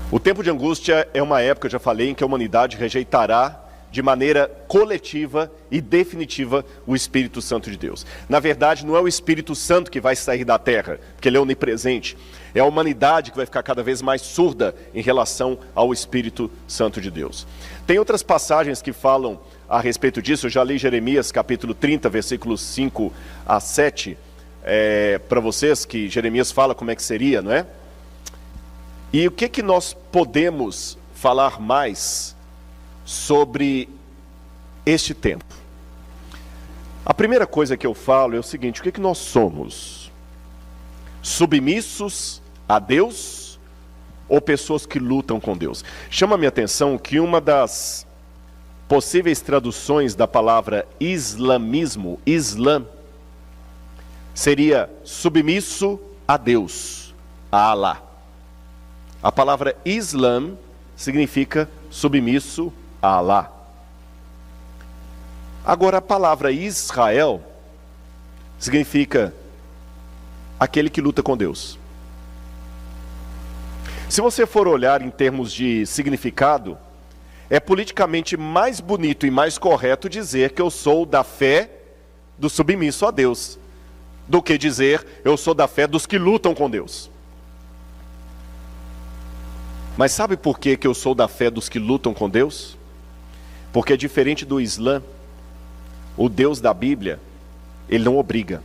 O tempo de angústia é uma época, já falei, em que a humanidade rejeitará de maneira coletiva e definitiva o Espírito Santo de Deus. Na verdade, não é o Espírito Santo que vai sair da terra, porque ele é onipresente. É a humanidade que vai ficar cada vez mais surda em relação ao Espírito Santo de Deus. Tem outras passagens que falam a respeito disso. Eu já li Jeremias capítulo 30, versículos 5 a 7, para vocês, que Jeremias fala como é que seria, não é? E o que nós podemos falar mais sobre este tempo? A primeira coisa que eu falo é o seguinte: o que nós somos? Submissos a Deus ou pessoas que lutam com Deus? Chama a minha atenção que uma das possíveis traduções da palavra islamismo, Islã, seria submisso a Deus, a Alá. A palavra Islã significa submisso a Alá. Agora, a palavra Israel significa aquele que luta com Deus. Se você for olhar em termos de significado, é politicamente mais bonito e mais correto dizer que eu sou da fé do submisso a Deus, do que dizer eu sou da fé dos que lutam com Deus. Mas sabe por que eu sou da fé dos que lutam com Deus? Porque diferente do Islã, o Deus da Bíblia, ele não obriga,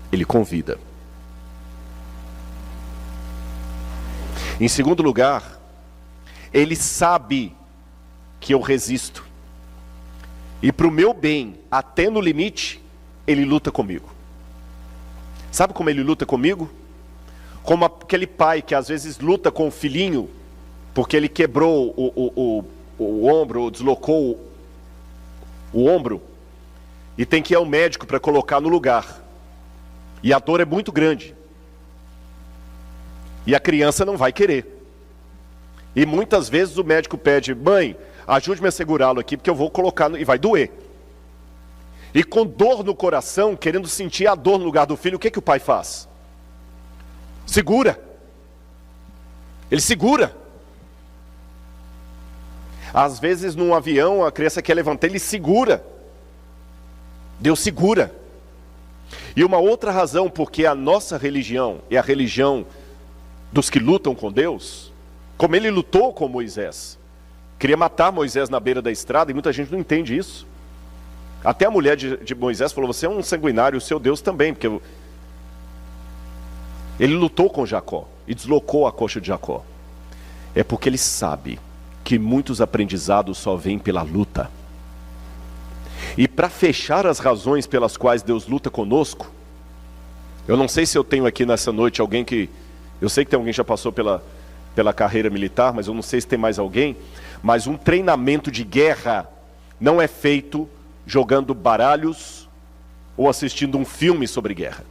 ele convida. Em segundo lugar, ele sabe que eu resisto. E para o meu bem, até no limite, ele luta comigo. Sabe como ele luta comigo? Como aquele pai que às vezes luta com o filhinho, porque ele quebrou o ombro, ou deslocou o ombro, e tem que ir ao médico para colocar no lugar. E a dor é muito grande. E a criança não vai querer. E muitas vezes o médico pede: mãe, ajude-me a segurá-lo aqui, porque eu vou colocar, e vai doer. E com dor no coração, querendo sentir a dor no lugar do filho, o que o pai faz? Segura. Ele segura. Às vezes num avião a criança quer levantar, ele segura. Deus segura. E uma outra razão porque a nossa religião é a religião dos que lutam com Deus, como ele lutou com Moisés. Queria matar Moisés na beira da estrada, e muita gente não entende isso. Até a mulher de Moisés falou: você é um sanguinário, o seu Deus também, porque ele lutou com Jacó e deslocou a coxa de Jacó. É porque ele sabe que muitos aprendizados só vêm pela luta. E para fechar as razões pelas quais Deus luta conosco, eu não sei se eu tenho aqui nessa noite alguém que... Eu sei que tem alguém que já passou pela carreira militar, mas eu não sei se tem mais alguém. Mas um treinamento de guerra não é feito jogando baralhos ou assistindo um filme sobre guerra.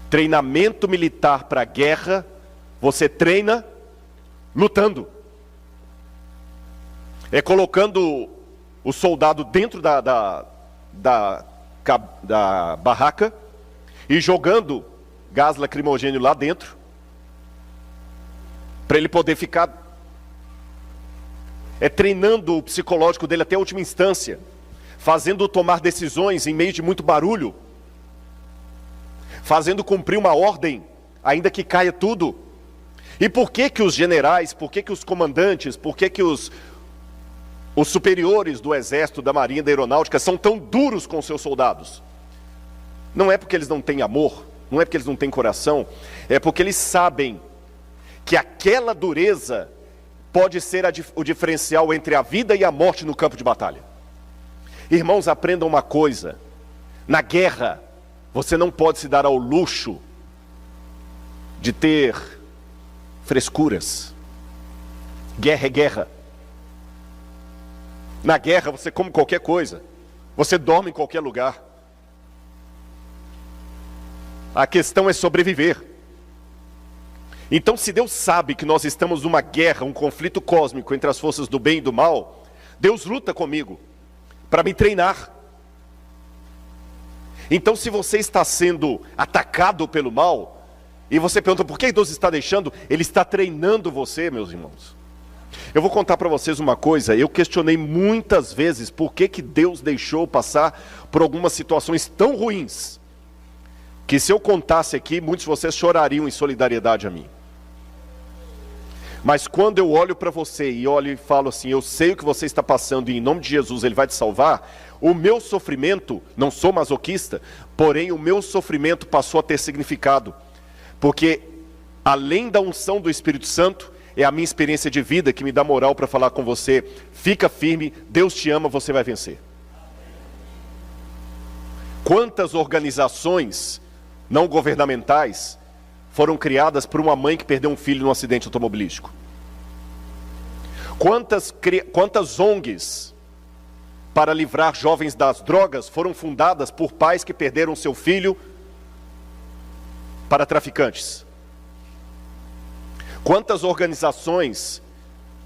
Treinamento militar para guerra, você treina lutando. É colocando o soldado dentro da barraca e jogando gás lacrimogêneo lá dentro, para ele poder ficar. É treinando o psicológico dele até a última instância, fazendo-o tomar decisões em meio de muito barulho, fazendo cumprir uma ordem, ainda que caia tudo. E por que os generais, por que os comandantes, por que os superiores do exército, da marinha, da aeronáutica são tão duros com seus soldados? Não é porque eles não têm amor, não é porque eles não têm coração, é porque eles sabem que aquela dureza pode ser o diferencial entre a vida e a morte no campo de batalha. Irmãos, aprendam uma coisa: na guerra, você não pode se dar ao luxo de ter frescuras. Guerra é guerra. Na guerra você come qualquer coisa, você dorme em qualquer lugar. A questão é sobreviver. Então, se Deus sabe que nós estamos numa guerra, um conflito cósmico entre as forças do bem e do mal, Deus luta comigo para me treinar. Então, se você está sendo atacado pelo mal, E você pergunta, por que Deus está deixando? Ele está treinando você, meus irmãos. Eu vou contar para vocês uma coisa, eu questionei muitas vezes por que Deus deixou passar por algumas situações tão ruins, que se eu contasse aqui, muitos de vocês chorariam em solidariedade a mim. Mas quando eu olho para você e olho e falo assim, eu sei o que você está passando e em nome de Jesus Ele vai te salvar, o meu sofrimento, não sou masoquista, porém o meu sofrimento passou a ter significado. Porque além da unção do Espírito Santo, é a minha experiência de vida que me dá moral para falar com você, fica firme, Deus te ama, você vai vencer. Quantas organizações não governamentais foram criadas por uma mãe que perdeu um filho num acidente automobilístico? Quantas ONGs para livrar jovens das drogas foram fundadas por pais que perderam seu filho para traficantes? Quantas organizações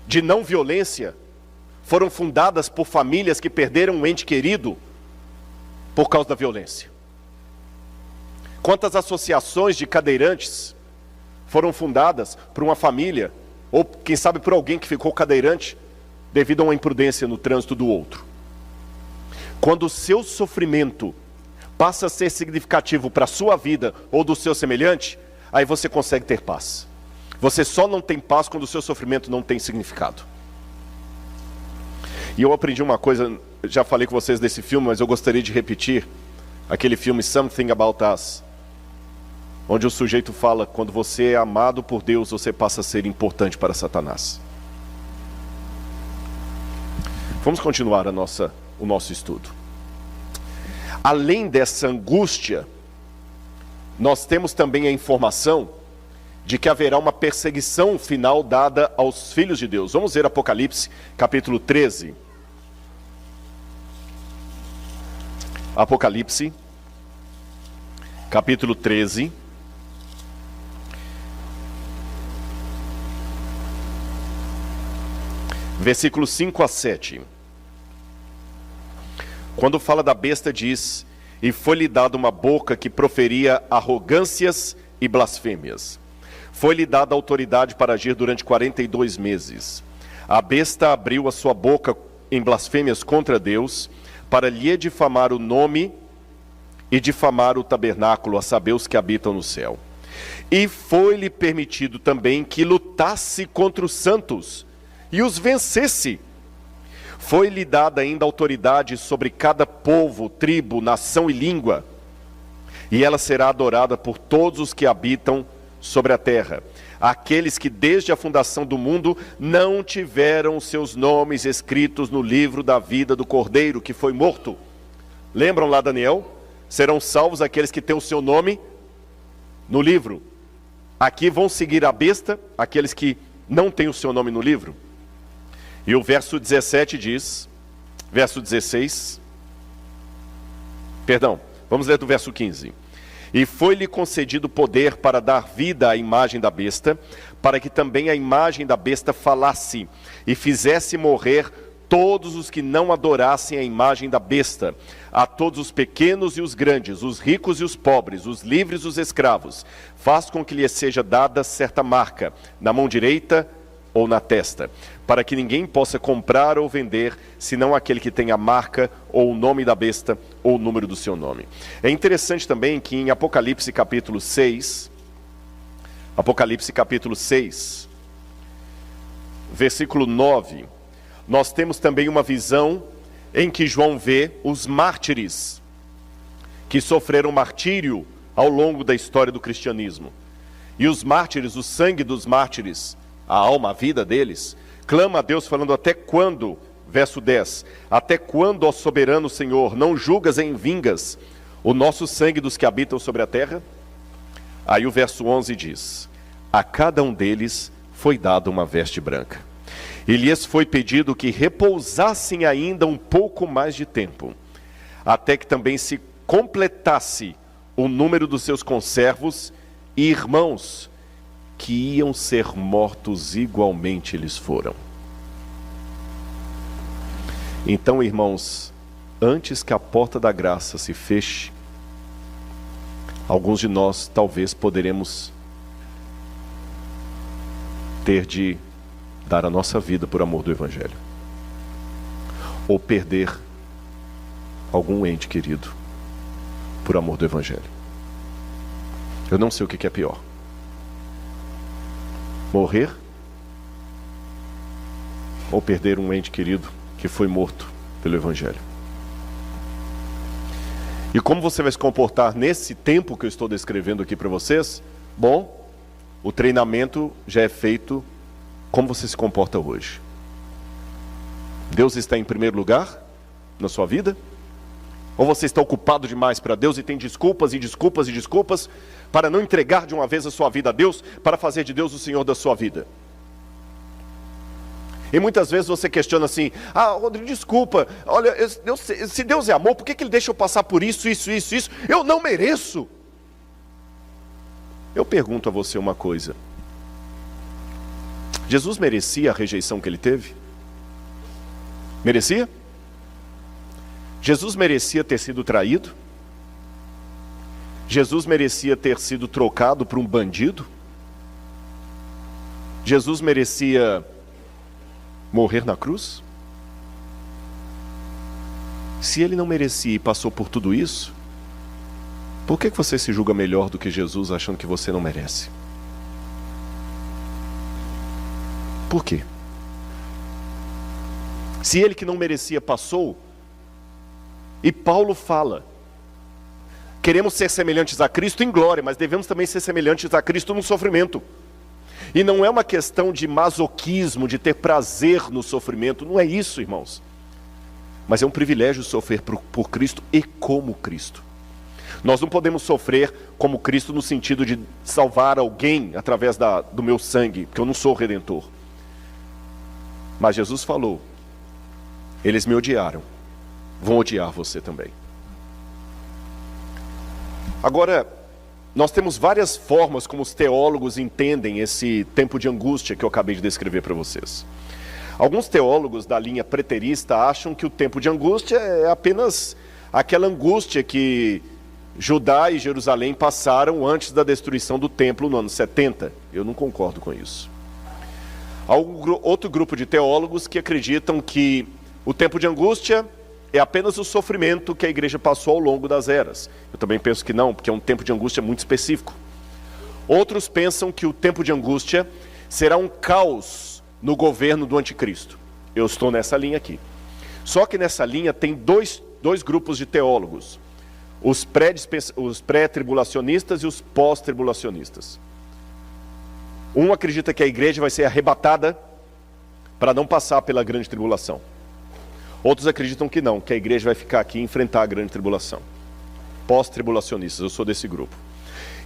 de não violência foram fundadas por famílias que perderam um ente querido por causa da violência? Quantas associações de cadeirantes foram fundadas por uma família, ou quem sabe por alguém que ficou cadeirante devido a uma imprudência no trânsito do outro? Quando o seu sofrimento passa a ser significativo para a sua vida ou do seu semelhante, aí você consegue ter paz. Você só não tem paz quando o seu sofrimento não tem significado. E eu aprendi uma coisa, já falei com vocês desse filme, mas eu gostaria de repetir, aquele filme Something About Us, onde o sujeito fala, quando você é amado por Deus, você passa a ser importante para Satanás. Vamos continuar o nosso estudo. Além dessa angústia, nós temos também a informação de que haverá uma perseguição final dada aos filhos de Deus. Vamos ver Apocalipse, capítulo 13. Apocalipse, capítulo 13. Versículos 5 a 7. Quando fala da besta diz, e foi-lhe dada uma boca que proferia arrogâncias e blasfêmias. Foi-lhe dada autoridade para agir durante 42 meses. A besta abriu a sua boca em blasfêmias contra Deus, para lhe difamar o nome e difamar o tabernáculo, a saber, os que habitam no céu. E foi-lhe permitido também que lutasse contra os santos e os vencesse. Foi-lhe dada ainda autoridade sobre cada povo, tribo, nação e língua. E ela será adorada por todos os que habitam sobre a terra, aqueles que desde a fundação do mundo não tiveram seus nomes escritos no livro da vida do Cordeiro que foi morto. Lembram lá Daniel? Serão salvos aqueles que têm o seu nome no livro. Aqui vão seguir a besta aqueles que não têm o seu nome no livro. E o verso 17 diz, verso 16, perdão, vamos ler do verso 15. E foi-lhe concedido poder para dar vida à imagem da besta, para que também a imagem da besta falasse e fizesse morrer todos os que não adorassem a imagem da besta, a todos os pequenos e os grandes, os ricos e os pobres, os livres e os escravos. Faz com que lhe seja dada certa marca, na mão direita ou na testa, para que ninguém possa comprar ou vender, senão aquele que tem a marca, ou o nome da besta, ou o número do seu nome. É interessante também que em Apocalipse capítulo 6, versículo 9, nós temos também uma visão em que João vê os mártires, que sofreram martírio ao longo da história do cristianismo. E os mártires, o sangue dos mártires, a alma, a vida deles, clama a Deus falando, até quando, verso 10, até quando, ó soberano Senhor, não julgas em vingas o nosso sangue dos que habitam sobre a terra? Aí o verso 11 diz, a cada um deles foi dada uma veste branca, e lhes foi pedido que repousassem ainda um pouco mais de tempo, até que também se completasse o número dos seus conservos e irmãos, que iam ser mortos igualmente eles foram. Então, irmãos, antes que a porta da graça se feche, alguns de nós talvez poderemos ter de dar a nossa vida por amor do Evangelho, ou perder algum ente querido por amor do Evangelho. Eu não sei o que é pior: morrer ou perder um ente querido que foi morto pelo Evangelho. E como você vai se comportar nesse tempo que eu estou descrevendo aqui para vocês? Bom, o treinamento já é feito como você se comporta hoje. Deus está em primeiro lugar na sua vida? Ou você está ocupado demais para Deus e tem desculpas e desculpas e desculpas para não entregar de uma vez a sua vida a Deus, para fazer de Deus o Senhor da sua vida? E muitas vezes você questiona assim: ah, Rodrigo, desculpa, olha, se Deus é amor, por que Ele deixa eu passar por isso? Eu não mereço. Eu pergunto a você uma coisa: Jesus merecia a rejeição que Ele teve? Merecia? Jesus merecia ter sido traído? Jesus merecia ter sido trocado por um bandido? Jesus merecia morrer na cruz? Se Ele não merecia e passou por tudo isso, por que você se julga melhor do que Jesus, achando que você não merece? Por quê? Se Ele que não merecia passou, e Paulo fala, queremos ser semelhantes a Cristo em glória, mas devemos também ser semelhantes a Cristo no sofrimento. E não é uma questão de masoquismo, de ter prazer no sofrimento, não é isso, irmãos. Mas é um privilégio sofrer por Cristo e como Cristo. Nós não podemos sofrer como Cristo no sentido de salvar alguém através do meu sangue, porque eu não sou o Redentor. Mas Jesus falou: eles me odiaram, vão odiar você também. Agora, nós temos várias formas como os teólogos entendem esse tempo de angústia que eu acabei de descrever para vocês. Alguns teólogos da linha preterista acham que o tempo de angústia é apenas aquela angústia que Judá e Jerusalém passaram antes da destruição do templo no ano 70. Eu não concordo com isso. Há outro grupo de teólogos que acreditam que o tempo de angústia é apenas o sofrimento que a igreja passou ao longo das eras. Eu também penso que não, porque é um tempo de angústia muito específico. Outros pensam que o tempo de angústia será um caos no governo do anticristo. Eu estou nessa linha aqui. Só que nessa linha tem dois grupos de teólogos: os pré-tribulacionistas e os pós-tribulacionistas. Um acredita que a igreja vai ser arrebatada para não passar pela grande tribulação. Outros acreditam que não, que a igreja vai ficar aqui e enfrentar a grande tribulação. Pós-tribulacionistas, eu sou desse grupo.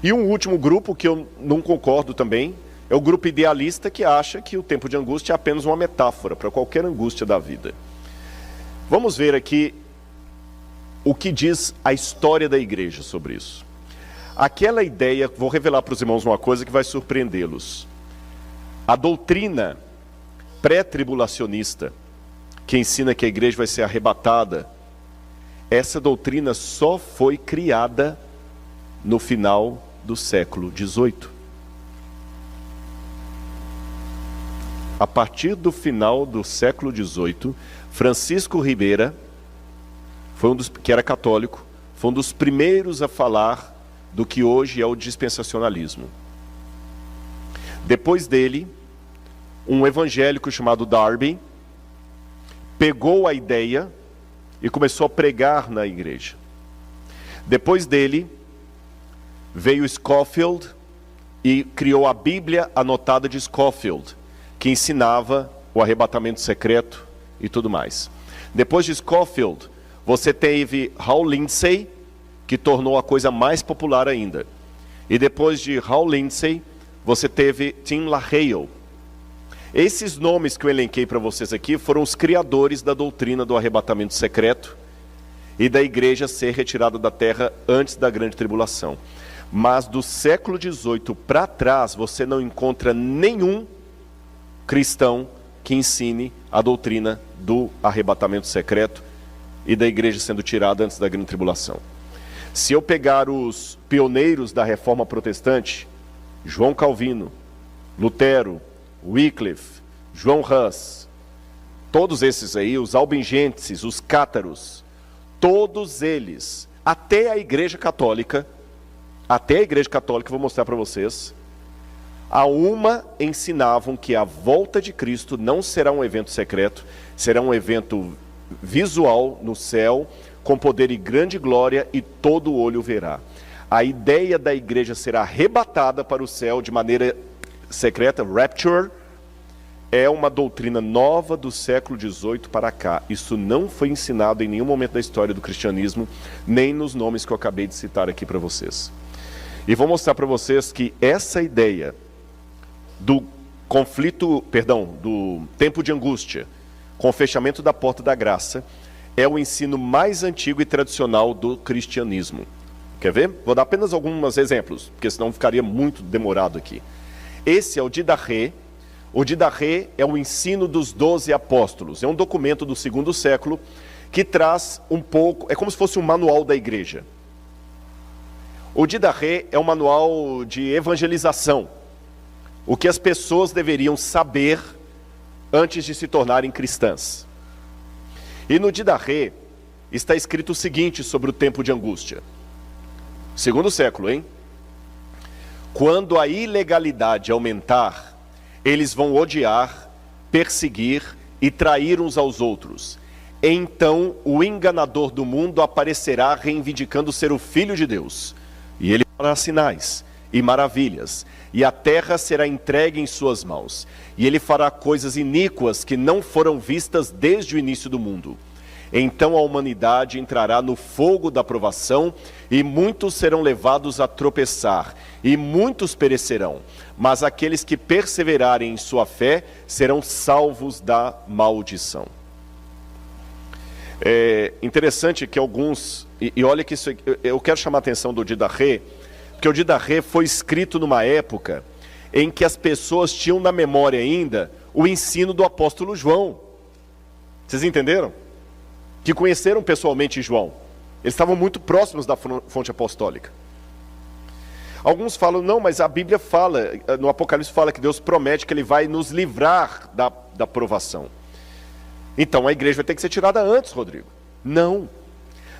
E um último grupo que eu não concordo também é o grupo idealista, que acha que o tempo de angústia é apenas uma metáfora para qualquer angústia da vida. Vamos ver aqui o que diz a história da igreja sobre isso. Aquela ideia, vou revelar para os irmãos uma coisa que vai surpreendê-los. A doutrina pré-tribulacionista, que ensina que a igreja vai ser arrebatada, essa doutrina só foi criada no final do século XVIII. A partir do final do século XVIII, Francisco Ribeira, que era católico, foi um dos primeiros a falar do que hoje é o dispensacionalismo. Depois dele, um evangélico chamado Darby pegou a ideia e começou a pregar na igreja. Depois dele, veio Scofield e criou a Bíblia anotada de Scofield, que ensinava o arrebatamento secreto e tudo mais. Depois de Scofield, você teve Hal Lindsey, que tornou a coisa mais popular ainda. E depois de Hal Lindsey, você teve Tim LaHaye. Esses nomes que eu elenquei para vocês aqui foram os criadores da doutrina do arrebatamento secreto e da igreja ser retirada da terra antes da grande tribulação. Mas do século XVIII para trás, você não encontra nenhum cristão que ensine a doutrina do arrebatamento secreto e da igreja sendo tirada antes da grande tribulação. Se eu pegar os pioneiros da reforma protestante, João Calvino, Lutero, Wycliffe, João Hus, todos esses aí, os albigenses, os cátaros, todos eles, até a Igreja Católica, vou mostrar para vocês, a uma ensinavam que a volta de Cristo não será um evento secreto, será um evento visual no céu, com poder e grande glória, e todo olho verá. A ideia da igreja ser arrebatada para o céu de maneira secreta, rapture, é uma doutrina nova do século XVIII para cá. Isso não foi ensinado em nenhum momento da história do cristianismo, nem nos nomes que eu acabei de citar aqui para vocês. E vou mostrar para vocês que essa ideia do tempo de angústia, com o fechamento da porta da graça, é o ensino mais antigo e tradicional do cristianismo. Quer ver? Vou dar apenas alguns exemplos, porque senão ficaria muito demorado aqui. Esse é o Didache. O Didache é o ensino dos 12 apóstolos. É um documento do segundo século que traz um pouco, é como se fosse um manual da igreja. O Didache é um manual de evangelização. O que as pessoas deveriam saber antes de se tornarem cristãs. E no Didache está escrito o seguinte sobre o tempo de angústia. Segundo século, hein? Quando a ilegalidade aumentar, eles vão odiar, perseguir e trair uns aos outros. Então o enganador do mundo aparecerá reivindicando ser o Filho de Deus. E ele fará sinais e maravilhas, e a terra será entregue em suas mãos. E ele fará coisas iníquas que não foram vistas desde o início do mundo. Então a humanidade entrará no fogo da provação, e muitos serão levados a tropeçar, e muitos perecerão. Mas aqueles que perseverarem em sua fé serão salvos da maldição. É interessante que alguns, e olha que isso, eu quero chamar a atenção do Didache, porque o Didache foi escrito numa época em que as pessoas tinham na memória ainda o ensino do apóstolo João. Vocês entenderam? Que conheceram pessoalmente João. Eles estavam muito próximos da fonte apostólica. Alguns falam, não, mas a Bíblia fala, no Apocalipse fala que Deus promete que Ele vai nos livrar da provação. Então a igreja vai ter que ser tirada antes, Rodrigo. Não.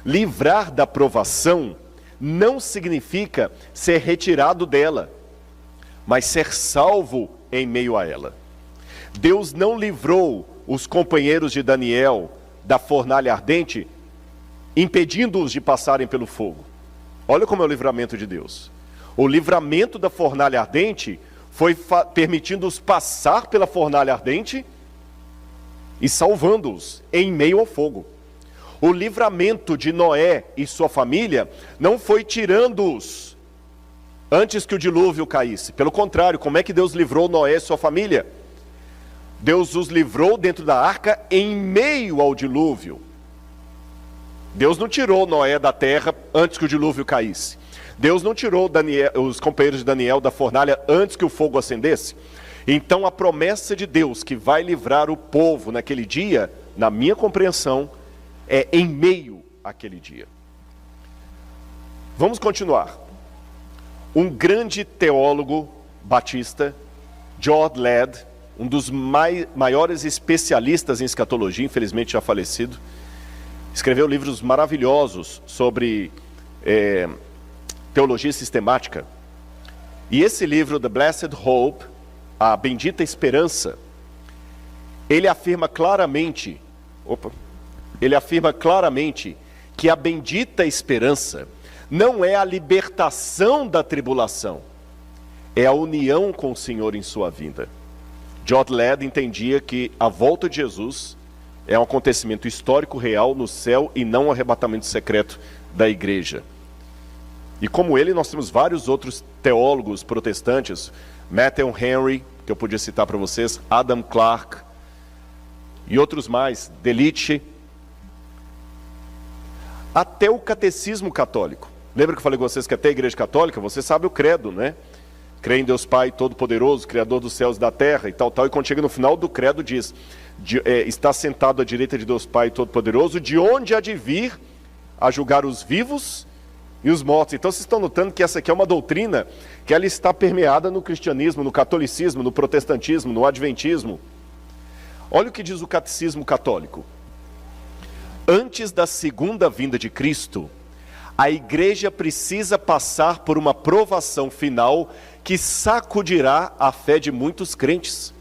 Livrar da provação não significa ser retirado dela, mas ser salvo em meio a ela. Deus não livrou os companheiros de Daniel da fornalha ardente, impedindo-os de passarem pelo fogo. Olha como é o livramento de Deus. O livramento da fornalha ardente foi permitindo-os passar pela fornalha ardente e salvando-os em meio ao fogo. O livramento de Noé e sua família não foi tirando-os antes que o dilúvio caísse. Pelo contrário, como é que Deus livrou Noé e sua família? Deus os livrou dentro da arca em meio ao dilúvio. Deus não tirou Noé da terra antes que o dilúvio caísse. Deus não tirou os companheiros de Daniel da fornalha antes que o fogo acendesse. Então a promessa de Deus que vai livrar o povo naquele dia, na minha compreensão, é em meio àquele dia. Vamos continuar. Um grande teólogo batista, George Ladd, um dos maiores especialistas em escatologia, infelizmente já falecido, escreveu livros maravilhosos sobre teologia sistemática. E esse livro, The Blessed Hope, a Bendita Esperança, ele afirma claramente que a bendita esperança não é a libertação da tribulação, é a união com o Senhor em sua vinda. George Ladd entendia que a volta de Jesus é um acontecimento histórico real no céu e não um arrebatamento secreto da igreja. E como ele, nós temos vários outros teólogos protestantes, Matthew Henry, que eu podia citar para vocês, Adam Clarke e outros mais, Delitzsch, até o catecismo católico. Lembra que eu falei com vocês que até a igreja católica, você sabe o credo, né? Crê em Deus Pai Todo-Poderoso, Criador dos céus e da terra e tal. E quando chega no final do credo diz, está sentado à direita de Deus Pai Todo-Poderoso, de onde há de vir a julgar os vivos e os mortos. Então vocês estão notando que essa aqui é uma doutrina que ela está permeada no cristianismo, no catolicismo, no protestantismo, no adventismo. Olha o que diz o catecismo católico. Antes da segunda vinda de Cristo, a igreja precisa passar por uma provação final que sacudirá a fé de muitos crentes.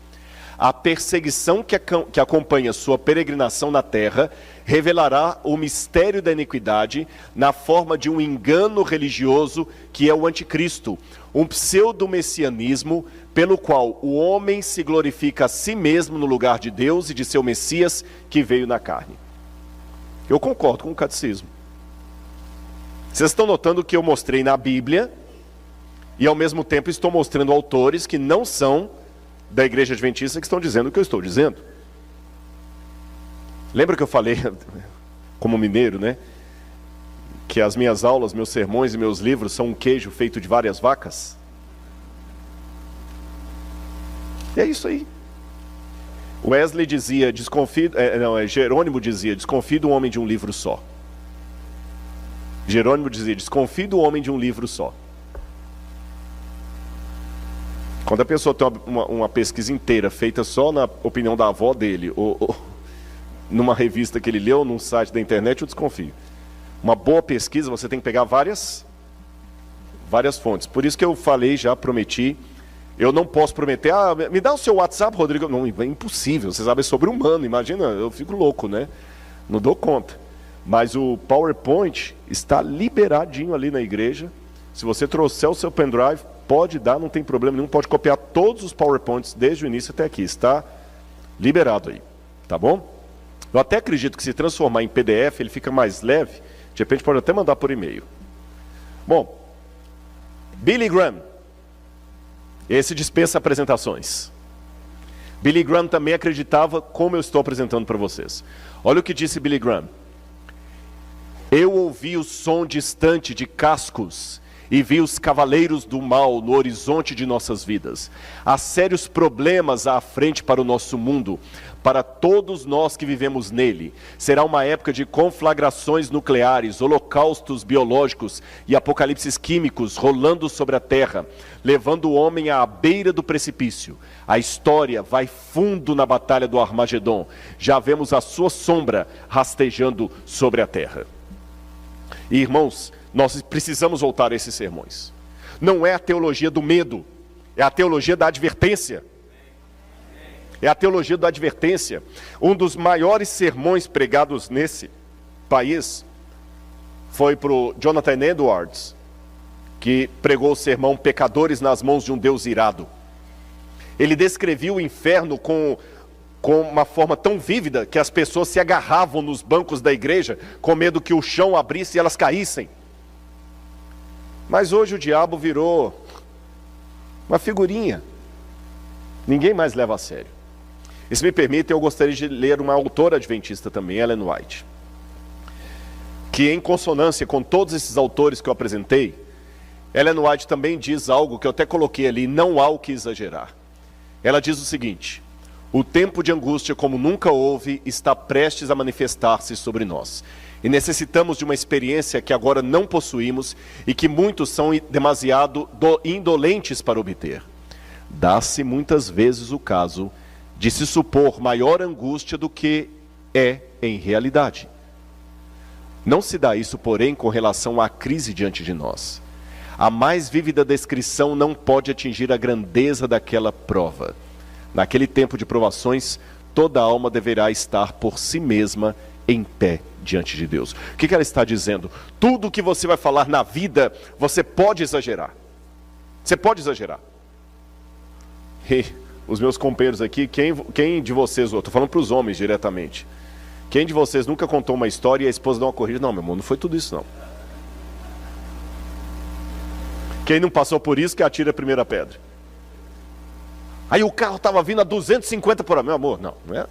A perseguição que acompanha sua peregrinação na terra revelará o mistério da iniquidade na forma de um engano religioso que é o anticristo, um pseudo-messianismo pelo qual o homem se glorifica a si mesmo no lugar de Deus e de seu Messias que veio na carne. Eu concordo com o catecismo. Vocês estão notando que eu mostrei na Bíblia e ao mesmo tempo estou mostrando autores que não são da igreja adventista que estão dizendo o que eu estou dizendo. Lembra que eu falei, como mineiro, né? Que as minhas aulas, meus sermões e meus livros são um queijo feito de várias vacas? E é isso aí. Wesley dizia, Jerônimo dizia, desconfie do homem de um livro só. Jerônimo dizia, desconfie do homem de um livro só. Quando a pessoa tem uma pesquisa inteira feita só na opinião da avó dele, ou numa revista que ele leu, num site da internet, eu desconfio. Uma boa pesquisa, você tem que pegar várias fontes. Por isso que eu falei, já prometi, eu não posso prometer, me dá o seu WhatsApp, Rodrigo. Não, é impossível, você sabe, é sobre-humano, imagina, eu fico louco, né? Não dou conta. Mas o PowerPoint está liberadinho ali na igreja. Se você trouxer o seu pendrive, pode dar, não tem problema nenhum, pode copiar todos os PowerPoints desde o início até aqui, está liberado aí, tá bom? Eu até acredito que se transformar em PDF, ele fica mais leve, de repente pode até mandar por e-mail. Bom, Billy Graham, esse dispensa apresentações. Billy Graham também acreditava como eu estou apresentando para vocês. Olha o que disse Billy Graham. Eu ouvi o som distante de cascos e vi os cavaleiros do mal no horizonte de nossas vidas. Há sérios problemas à frente para o nosso mundo, para todos nós que vivemos nele. Será uma época de conflagrações nucleares, holocaustos biológicos e apocalipses químicos rolando sobre a terra, levando o homem à beira do precipício. A história vai fundo na batalha do Armagedon. Já vemos a sua sombra rastejando sobre a terra. E, irmãos, nós precisamos voltar a esses sermões. Não é a teologia do medo, é a teologia da advertência. É a teologia da advertência. Um dos maiores sermões pregados nesse país foi para o Jonathan Edwards, que pregou o sermão Pecadores nas mãos de um Deus irado. Ele descrevia o inferno com uma forma tão vívida que as pessoas se agarravam nos bancos da igreja com medo que o chão abrisse e elas caíssem. Mas hoje o diabo virou uma figurinha. Ninguém mais leva a sério. E se me permitem, eu gostaria de ler uma autora adventista também, Ellen White, que em consonância com todos esses autores que eu apresentei, Ellen White também diz algo que eu até coloquei ali, não há o que exagerar. Ela diz o seguinte: o tempo de angústia como nunca houve está prestes a manifestar-se sobre nós. E necessitamos de uma experiência que agora não possuímos e que muitos são demasiado indolentes para obter. Dá-se muitas vezes o caso de se supor maior angústia do que é em realidade. Não se dá isso, porém, com relação à crise diante de nós. A mais vívida descrição não pode atingir a grandeza daquela prova. Naquele tempo de provações, toda alma deverá estar por si mesma em pé diante de Deus. O que ela está dizendo? Tudo que você vai falar na vida, você pode exagerar. Você pode exagerar. E os meus companheiros aqui, quem de vocês, eu estou falando para os homens diretamente, quem de vocês nunca contou uma história e a esposa dá uma corrida? Não, meu irmão, não foi tudo isso não. Quem não passou por isso, que atira a primeira pedra. Aí o carro estava vindo a 250 por hora. Meu amor, não é?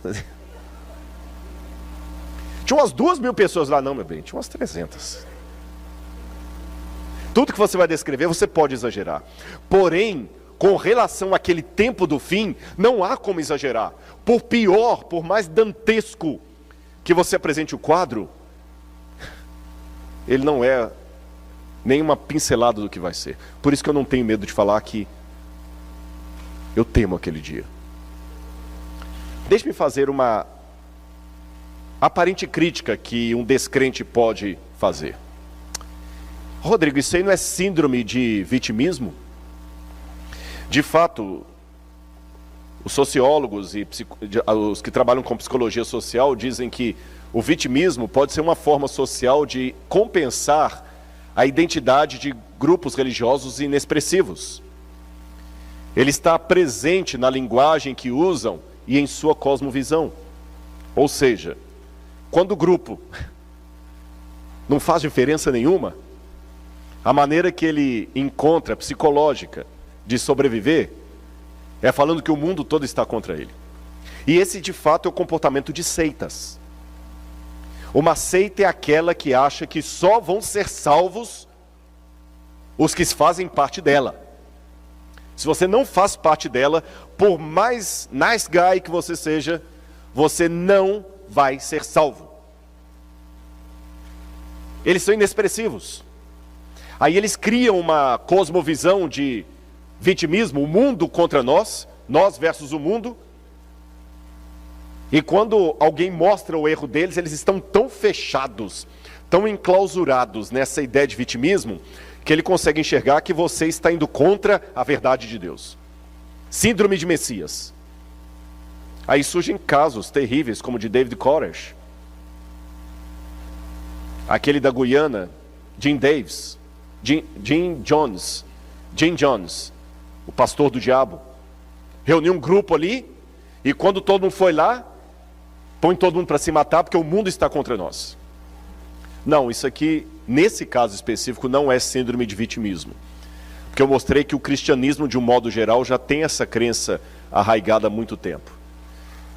Tinha umas 2.000 pessoas lá, não, meu bem, tinha umas 300. Tudo que você vai descrever, você pode exagerar. Porém, com relação àquele tempo do fim, não há como exagerar. Por pior, por mais dantesco que você apresente o quadro, ele não é nem uma pincelada do que vai ser. Por isso que eu não tenho medo de falar que eu temo aquele dia. Deixe-me fazer uma aparente crítica que um descrente pode fazer. Rodrigo, isso aí não é síndrome de vitimismo? De fato, os sociólogos e os que trabalham com psicologia social dizem que o vitimismo pode ser uma forma social de compensar a identidade de grupos religiosos inexpressivos. Ele está presente na linguagem que usam e em sua cosmovisão. Ou seja, quando o grupo não faz diferença nenhuma, a maneira que ele encontra psicológica de sobreviver é falando que o mundo todo está contra ele. E esse de fato é o comportamento de seitas. Uma seita é aquela que acha que só vão ser salvos os que fazem parte dela. Se você não faz parte dela, por mais nice guy que você seja, você não vai ser salvo. Eles são inexpressivos. Aí eles criam uma cosmovisão de vitimismo, o mundo contra nós, nós versus o mundo. E quando alguém mostra o erro deles, eles estão tão fechados, tão enclausurados nessa ideia de vitimismo, que ele consegue enxergar que você está indo contra a verdade de Deus. Síndrome de Messias. Aí surgem casos terríveis, como o de David Koresh, aquele da Guiana, Jim Jones, o pastor do diabo, reuniu um grupo ali, e quando todo mundo foi lá, põe todo mundo para se matar, porque o mundo está contra nós. Não, isso aqui, nesse caso específico, não é síndrome de vitimismo. Porque eu mostrei que o cristianismo, de um modo geral, já tem essa crença arraigada há muito tempo.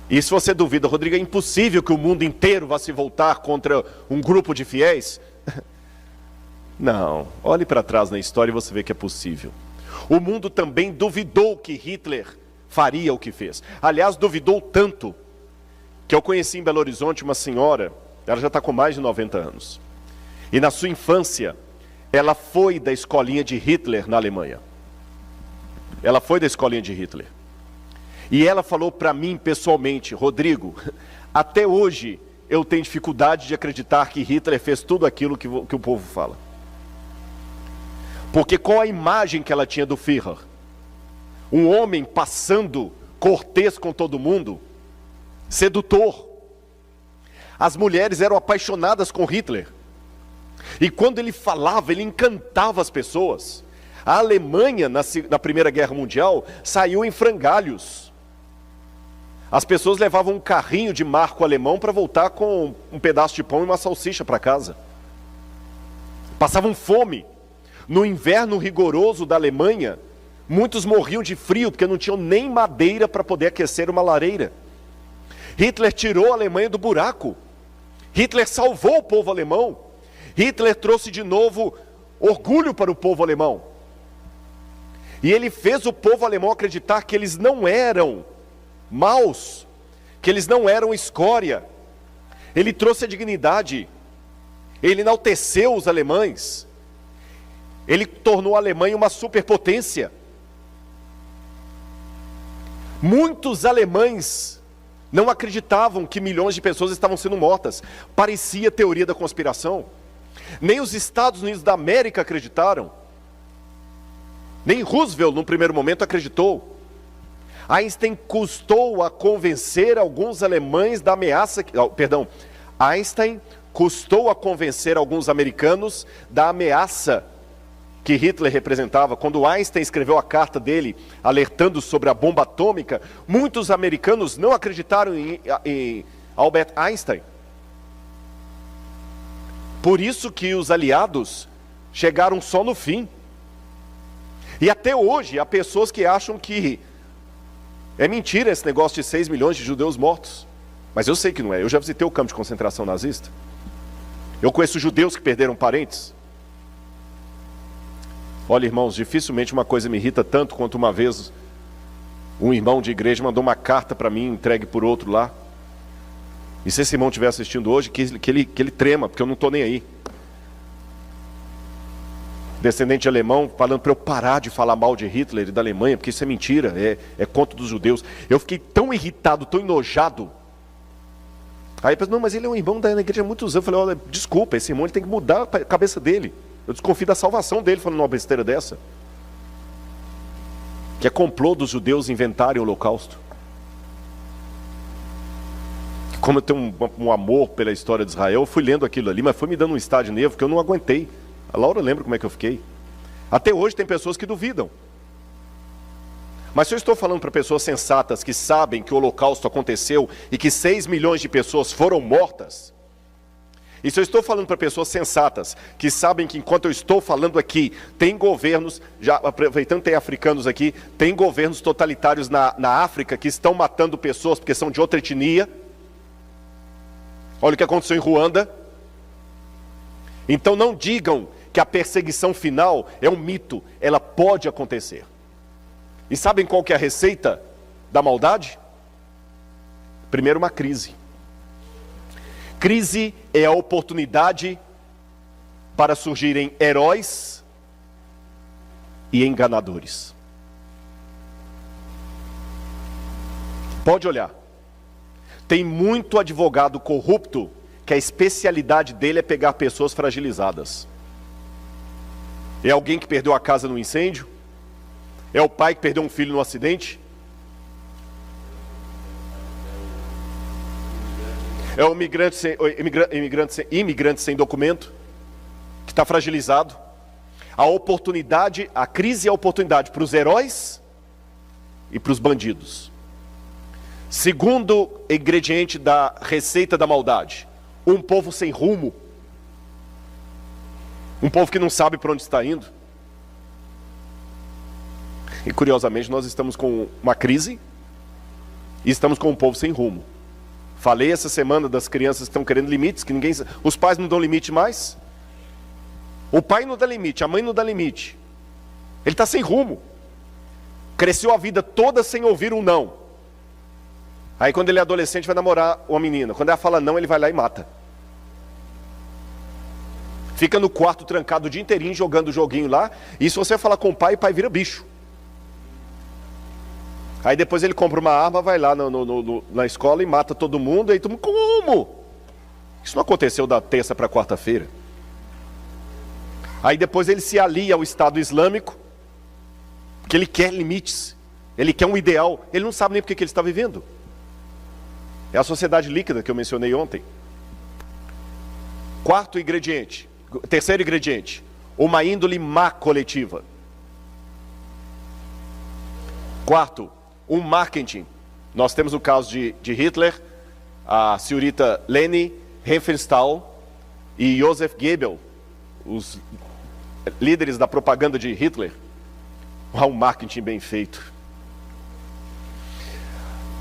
E se você duvida, Rodrigo, é impossível que o mundo inteiro vá se voltar contra um grupo de fiéis? Não, olhe para trás na história e você vê que é possível. O mundo também duvidou que Hitler faria o que fez. Aliás, duvidou tanto que eu conheci em Belo Horizonte uma senhora, ela já está com mais de 90 anos. E na sua infância, ela foi da escolinha de Hitler na Alemanha. Ela foi da escolinha de Hitler. E ela falou para mim pessoalmente, Rodrigo, até hoje eu tenho dificuldade de acreditar que Hitler fez tudo aquilo que o povo fala. Porque com a imagem que ela tinha do Führer, um homem passando cortês com todo mundo, sedutor. As mulheres eram apaixonadas com Hitler. E quando ele falava, ele encantava as pessoas. A Alemanha, na Primeira Guerra Mundial, saiu em frangalhos. As pessoas levavam um carrinho de marco alemão para voltar com um pedaço de pão e uma salsicha para casa. Passavam fome. No inverno rigoroso da Alemanha, muitos morriam de frio porque não tinham nem madeira para poder aquecer uma lareira. Hitler tirou a Alemanha do buraco. Hitler salvou o povo alemão. Hitler trouxe de novo orgulho para o povo alemão. E ele fez o povo alemão acreditar que eles não eram maus, que eles não eram escória. Ele trouxe a dignidade. Ele enalteceu os alemães. Ele tornou a Alemanha uma superpotência. Muitos alemães não acreditavam que milhões de pessoas estavam sendo mortas. Parecia teoria da conspiração. Nem os Estados Unidos da América acreditaram. Nem Roosevelt, no primeiro momento, acreditou. Einstein custou a convencer alguns alemães da ameaça... Einstein custou a convencer alguns americanos da ameaça que Hitler representava. Quando Einstein escreveu a carta dele, alertando sobre a bomba atômica, muitos americanos não acreditaram em Albert Einstein. Por isso que os aliados chegaram só no fim. E até hoje, há pessoas que acham que é mentira esse negócio de 6 milhões de judeus mortos. Mas eu sei que não é. Eu já visitei o campo de concentração nazista. Eu conheço judeus que perderam parentes. Olha, irmãos, dificilmente uma coisa me irrita tanto quanto uma vez um irmão de igreja mandou uma carta para mim, entregue por outro lá. E se esse irmão estiver assistindo hoje, que ele trema, porque eu não estou nem aí. descendente de alemão, falando para eu parar de falar mal de Hitler e da Alemanha, porque isso é mentira, é contra dos judeus. Eu fiquei tão irritado, tão enojado. Aí eu pensei, não, mas ele é um irmão da igreja há muitos anos. Eu falei, olha, desculpa, esse irmão ele tem que mudar a cabeça dele. Eu desconfio da salvação dele falando uma besteira dessa. Que é complô dos judeus inventarem o holocausto. Como eu tenho um amor pela história de Israel, eu fui lendo aquilo ali, mas foi me dando um estado de nervo que eu não aguentei. A Laura lembra como é que eu fiquei. Até hoje tem pessoas que duvidam. Mas se eu estou falando para pessoas sensatas que sabem que o holocausto aconteceu e que 6 milhões de pessoas foram mortas, e se eu estou falando para pessoas sensatas que sabem que enquanto eu estou falando aqui, tem governos, já aproveitando que tem africanos aqui, tem governos totalitários na África que estão matando pessoas porque são de outra etnia. Olha o que aconteceu em Ruanda. Então não digam que a perseguição final é um mito, ela pode acontecer. E sabem qual que é a receita da maldade? Primeiro, uma crise. Crise é a oportunidade para surgirem heróis e enganadores. Pode olhar. Tem muito advogado corrupto que a especialidade dele é pegar pessoas fragilizadas. É alguém que perdeu a casa no incêndio? É o pai que perdeu um filho no acidente? É o imigrante sem documento, que está fragilizado? A crise é a oportunidade para os heróis e para os bandidos. Segundo ingrediente da receita da maldade, um povo sem rumo. Um povo que não sabe para onde está indo. E curiosamente nós estamos com uma crise e estamos com um povo sem rumo. Falei essa semana das crianças que estão querendo limites, que os pais não dão limite mais. O pai não dá limite, a mãe não dá limite. Ele está sem rumo. Cresceu a vida toda sem ouvir um não. Aí quando ele é adolescente vai namorar uma menina. Quando ela fala não, ele vai lá e mata. Fica no quarto trancado o dia inteirinho jogando o joguinho lá. E se você falar com o pai vira bicho. Aí depois ele compra uma arma, vai lá na escola e mata todo mundo. Aí todo mundo, como? Isso não aconteceu da terça para quarta-feira. Aí depois ele se alia ao Estado Islâmico, porque ele quer limites, ele quer um ideal, ele não sabe nem porque que ele está vivendo. É a sociedade líquida que eu mencionei ontem. Terceiro ingrediente, uma índole má coletiva. Quarto, um marketing. Nós temos o caso de Hitler, a senhorita Leni Riefenstahl e Joseph Goebbels, os líderes da propaganda de Hitler. Um marketing bem feito.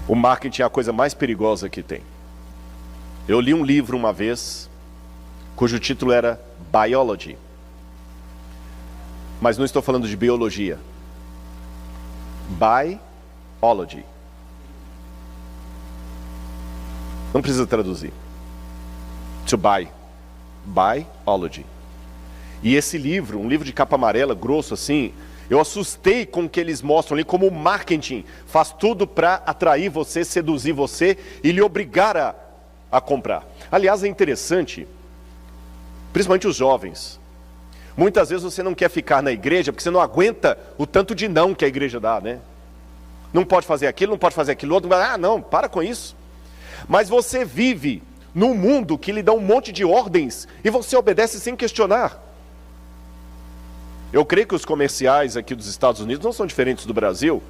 O marketing é a coisa mais perigosa que tem. Eu li um livro uma vez, cujo título era Biology. Mas não estou falando de biologia. Biology. Não precisa traduzir. To buy. Biology. E esse livro, um livro de capa amarela, grosso assim, eu assustei com o que eles mostram ali, como o marketing faz tudo para atrair você, seduzir você e lhe obrigar a comprar. Aliás, é interessante, principalmente os jovens. Muitas vezes você não quer ficar na igreja porque você não aguenta o tanto de não que a igreja dá, né? Não pode fazer aquilo, não pode fazer aquilo outro. Ah, não, para com isso. Mas você vive num mundo que lhe dá um monte de ordens e você obedece sem questionar. Eu creio que os comerciais aqui dos Estados Unidos não são diferentes do Brasil.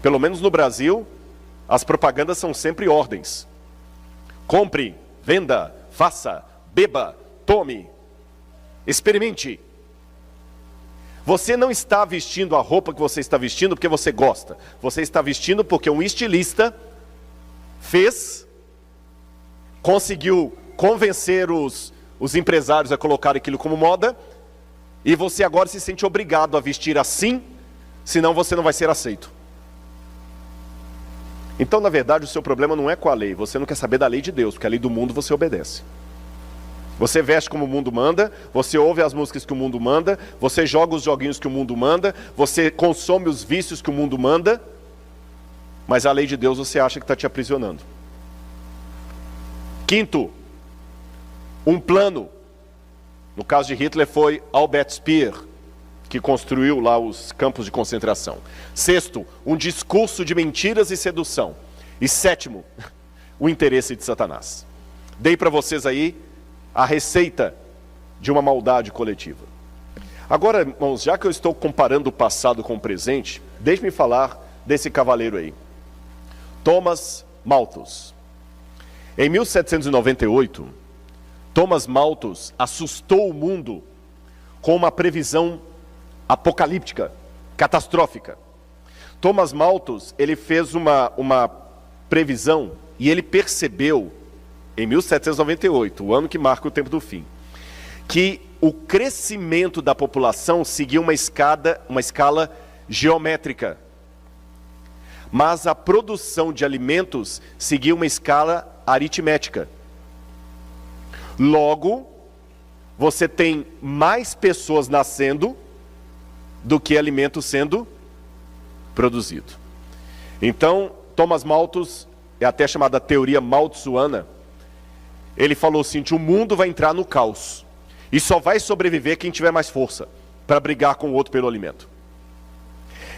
Pelo menos no Brasil, as propagandas são sempre ordens. Compre, venda, faça, beba, tome, experimente. Você não está vestindo a roupa que você está vestindo porque você gosta. Você está vestindo porque um estilista conseguiu convencer os empresários a colocar aquilo como moda, e você agora se sente obrigado a vestir assim, senão você não vai ser aceito. Então, na verdade, o seu problema não é com a lei. Você não quer saber da lei de Deus, porque a lei do mundo você obedece. Você veste como o mundo manda, você ouve as músicas que o mundo manda, você joga os joguinhos que o mundo manda, você consome os vícios que o mundo manda, mas a lei de Deus você acha que está te aprisionando. Quinto, um plano. No caso de Hitler foi Albert Speer, que construiu lá os campos de concentração. Sexto, um discurso de mentiras e sedução. E sétimo, o interesse de Satanás. Dei para vocês aí a receita de uma maldade coletiva. Agora, irmãos, já que eu estou comparando o passado com o presente, deixe-me falar desse cavaleiro aí, Thomas Malthus. Em 1798, Thomas Malthus assustou o mundo com uma previsão apocalíptica, catastrófica. Thomas Malthus, ele fez uma previsão e ele percebeu, em 1798, o ano que marca o tempo do fim, que o crescimento da população seguia uma escala geométrica, mas a produção de alimentos seguia uma escala aritmética. Logo, você tem mais pessoas nascendo do que alimento sendo produzido. Então, Thomas Malthus, é até chamada teoria malthusiana, ele falou assim, que o mundo vai entrar no caos, e só vai sobreviver quem tiver mais força, para brigar com o outro pelo alimento.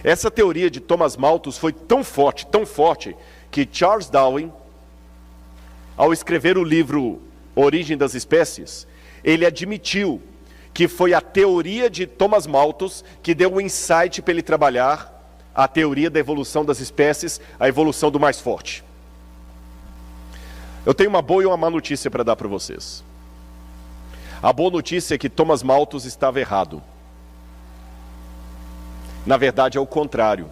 Essa teoria de Thomas Malthus foi tão forte, que Charles Darwin, ao escrever o livro Origem das Espécies, ele admitiu que foi a teoria de Thomas Malthus que deu o insight para ele trabalhar a teoria da evolução das espécies, a evolução do mais forte. Eu tenho uma boa e uma má notícia para dar para vocês. A boa notícia é que Thomas Malthus estava errado. Na verdade é o contrário.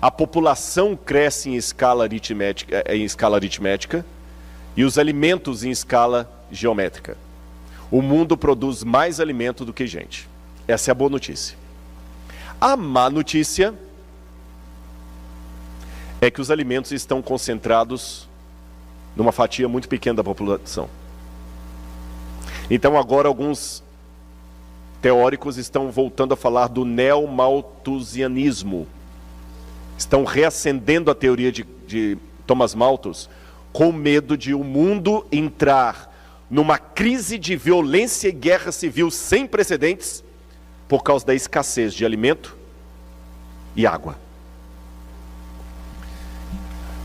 A população cresce em escala aritmética e os alimentos em escala geométrica. O mundo produz mais alimento do que gente. Essa é a boa notícia. A má notícia é que os alimentos estão concentrados numa fatia muito pequena da população. Então agora alguns teóricos estão voltando a falar do neomalthusianismo. Estão reacendendo a teoria de Thomas Malthus com medo de o mundo entrar numa crise de violência e guerra civil sem precedentes por causa da escassez de alimento e água.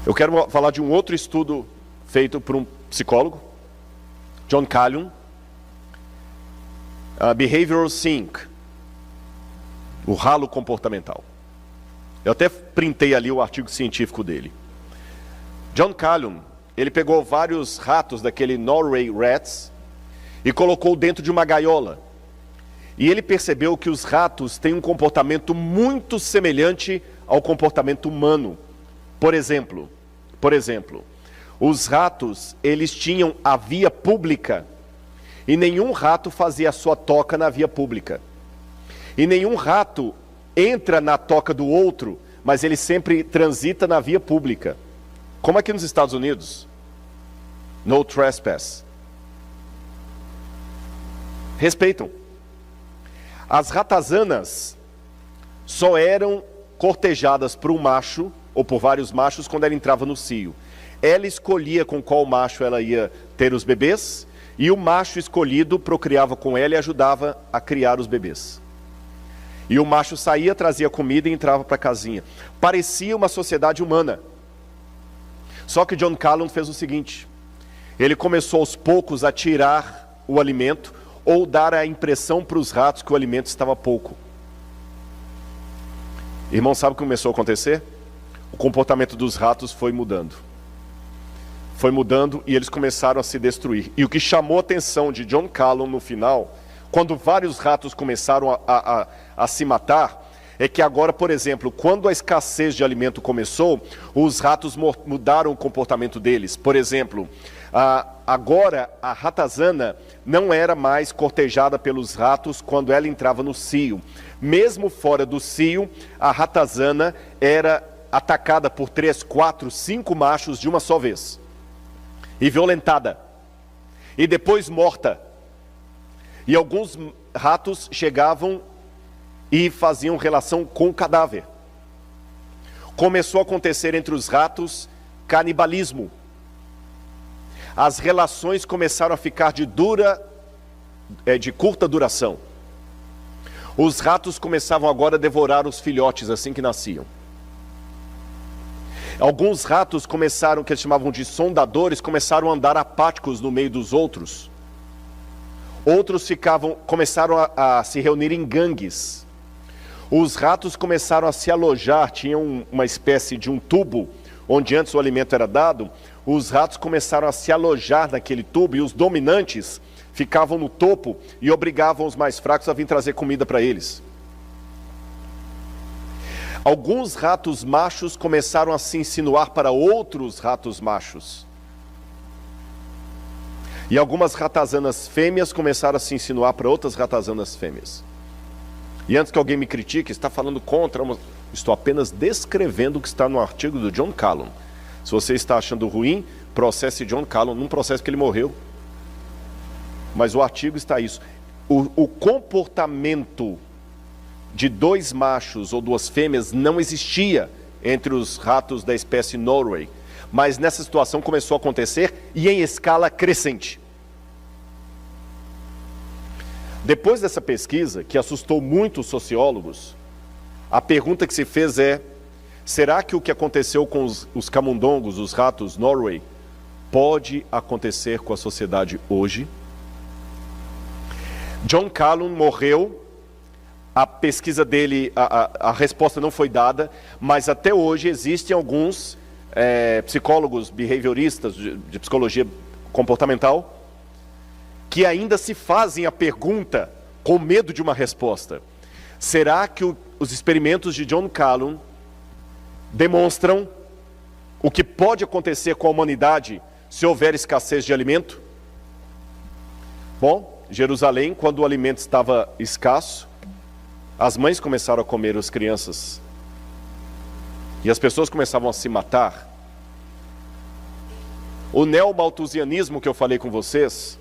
Eu quero falar de um outro estudo feito por um psicólogo, John Calhoun, Behavioral Sink, o ralo comportamental. Eu até printei ali o artigo científico dele. John Calhoun, ele pegou vários ratos daquele Norway Rats e colocou dentro de uma gaiola. E ele percebeu que os ratos têm um comportamento muito semelhante ao comportamento humano. Por exemplo, os ratos, eles tinham a via pública e nenhum rato fazia a sua toca na via pública. E nenhum rato entra na toca do outro, mas ele sempre transita na via pública. Como aqui nos Estados Unidos, no trespass. Respeitam. As ratazanas só eram cortejadas por um macho, ou por vários machos, quando ela entrava no cio. Ela escolhia com qual macho ela ia ter os bebês, e o macho escolhido procriava com ela e ajudava a criar os bebês. E o macho saía, trazia comida e entrava para a casinha. Parecia uma sociedade humana. Só que John Calhoun fez o seguinte: ele começou aos poucos a tirar o alimento ou dar a impressão para os ratos que o alimento estava pouco. Irmão, sabe o que começou a acontecer? O comportamento dos ratos foi mudando. Foi mudando e eles começaram a se destruir. E o que chamou a atenção de John Calhoun no final, quando vários ratos começaram a se matar, é que agora, por exemplo, quando a escassez de alimento começou, os ratos mudaram o comportamento deles. Por exemplo, agora a ratazana não era mais cortejada pelos ratos quando ela entrava no cio. Mesmo fora do cio, a ratazana era atacada por 3, 4, 5 machos de uma só vez. E violentada. e depois morta. E alguns ratos chegavam e faziam relação com o cadáver. Começou a acontecer entre os ratos canibalismo. As relações começaram a ficar de curta duração. Os ratos começavam agora a devorar os filhotes assim que nasciam. Alguns ratos começaram, que eles chamavam de sondadores, começaram a andar apáticos no meio dos outros. Outros começaram a se reunir em gangues. Os ratos começaram a se alojar, tinham uma espécie de um tubo, onde antes o alimento era dado. Os ratos começaram a se alojar naquele tubo e os dominantes ficavam no topo e obrigavam os mais fracos a vir trazer comida para eles. Alguns ratos machos começaram a se insinuar para outros ratos machos. E algumas ratazanas fêmeas começaram a se insinuar para outras ratazanas fêmeas. E antes que alguém me critique, está falando contra, estou apenas descrevendo o que está no artigo do John Calhoun. Se você está achando ruim, processe John Calhoun, num processo que ele morreu. Mas o artigo está isso. O comportamento de dois machos ou duas fêmeas não existia entre os ratos da espécie Norway. Mas nessa situação começou a acontecer e em escala crescente. Depois dessa pesquisa, que assustou muito os sociólogos, a pergunta que se fez é: será que o que aconteceu com os camundongos, os ratos Norway, pode acontecer com a sociedade hoje? John Calhoun morreu, a pesquisa dele, a resposta não foi dada, mas até hoje existem alguns psicólogos behavioristas de psicologia comportamental que ainda se fazem a pergunta com medo de uma resposta. Será que os experimentos de John Calhoun demonstram o que pode acontecer com a humanidade se houver escassez de alimento? Bom, Jerusalém, quando o alimento estava escasso, as mães começaram a comer as crianças. E as pessoas começavam a se matar. O neomalthusianismo que eu falei com vocês,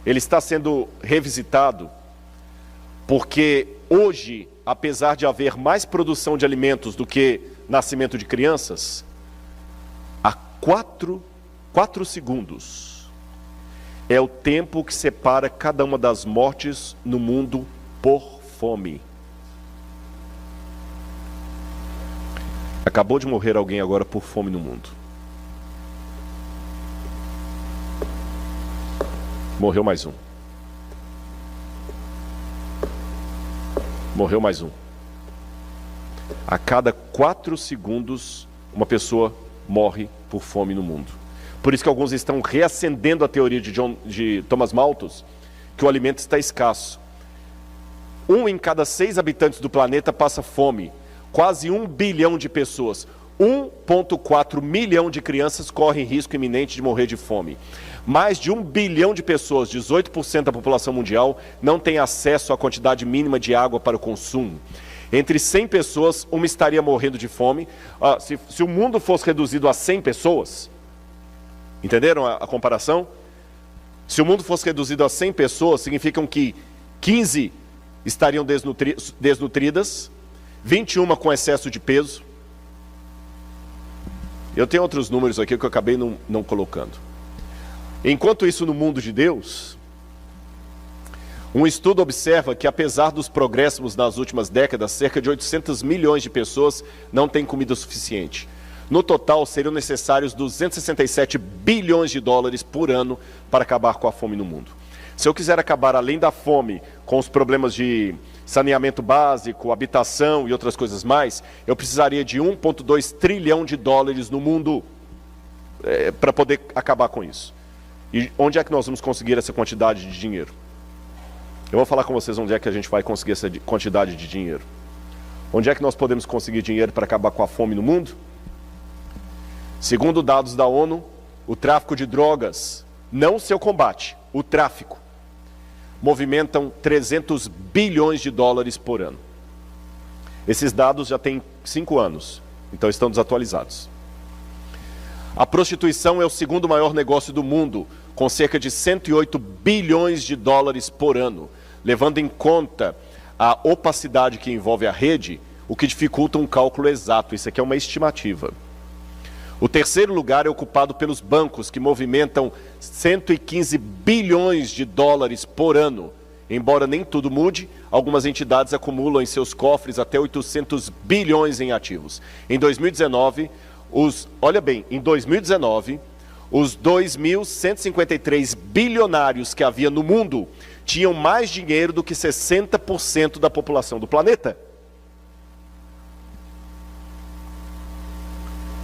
ele está sendo revisitado, porque hoje, apesar de haver mais produção de alimentos do que nascimento de crianças, há 4 segundos é o tempo que separa cada uma das mortes no mundo por fome. Acabou de morrer alguém agora por fome no mundo. Morreu mais um. Morreu mais um. A cada 4 segundos, uma pessoa morre por fome no mundo. Por isso que alguns estão reacendendo a teoria de Thomas Malthus, que o alimento está escasso. 1 em cada 6 habitantes do planeta passa fome. Quase 1 bilhão de pessoas. 1,4 milhão de crianças correm risco iminente de morrer de fome. Mais de 1 bilhão de pessoas, 18% da população mundial, não tem acesso à quantidade mínima de água para o consumo. Entre 100 pessoas, uma estaria morrendo de fome. Se o mundo fosse reduzido a 100 pessoas, entenderam a comparação? Se o mundo fosse reduzido a 100 pessoas, significam que 15 estariam desnutridas, 21 com excesso de peso. Eu tenho outros números aqui que eu acabei não colocando. Enquanto isso, no mundo de Deus, um estudo observa que, apesar dos progressos nas últimas décadas, cerca de 800 milhões de pessoas não têm comida suficiente. No total, seriam necessários 267 bilhões de dólares por ano para acabar com a fome no mundo. Se eu quiser acabar, além da fome, com os problemas de saneamento básico, habitação e outras coisas mais, eu precisaria de 1,2 trilhão de dólares no mundo para poder acabar com isso. E onde é que nós vamos conseguir essa quantidade de dinheiro? Eu vou falar com vocês onde é que a gente vai conseguir essa quantidade de dinheiro. Onde é que nós podemos conseguir dinheiro para acabar com a fome no mundo? Segundo dados da ONU, o tráfico de drogas, não o seu combate, o tráfico, movimentam 300 bilhões de dólares por ano. Esses dados já têm 5 anos, então estão desatualizados. A prostituição é o segundo maior negócio do mundo, com cerca de 108 bilhões de dólares por ano. Levando em conta a opacidade que envolve a rede, o que dificulta um cálculo exato. Isso aqui é uma estimativa. O terceiro lugar é ocupado pelos bancos, que movimentam 115 bilhões de dólares por ano. Embora nem tudo mude, algumas entidades acumulam em seus cofres até 800 bilhões em ativos. Em 2019, os 2.153 bilionários que havia no mundo tinham mais dinheiro do que 60% da população do planeta.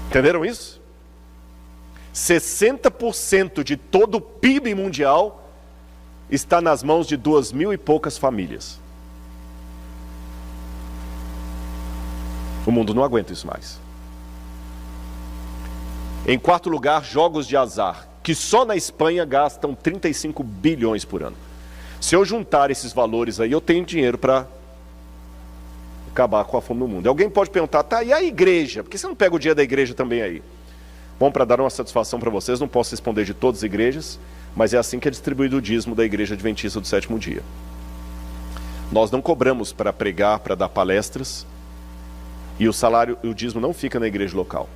Entenderam isso? 60% de todo o PIB mundial está nas mãos de 2.000 e poucas famílias. O mundo não aguenta isso mais. Em quarto lugar, jogos de azar, que só na Espanha gastam 35 bilhões por ano. Se eu juntar esses valores aí, eu tenho dinheiro para acabar com a fome no mundo. Alguém pode perguntar, tá, e a igreja? Por que você não pega o dia da igreja também aí? Bom, para dar uma satisfação para vocês, não posso responder de todas as igrejas, mas é assim que é distribuído o dízimo da Igreja Adventista do Sétimo Dia. Nós não cobramos para pregar, para dar palestras, e o dízimo não fica na igreja local.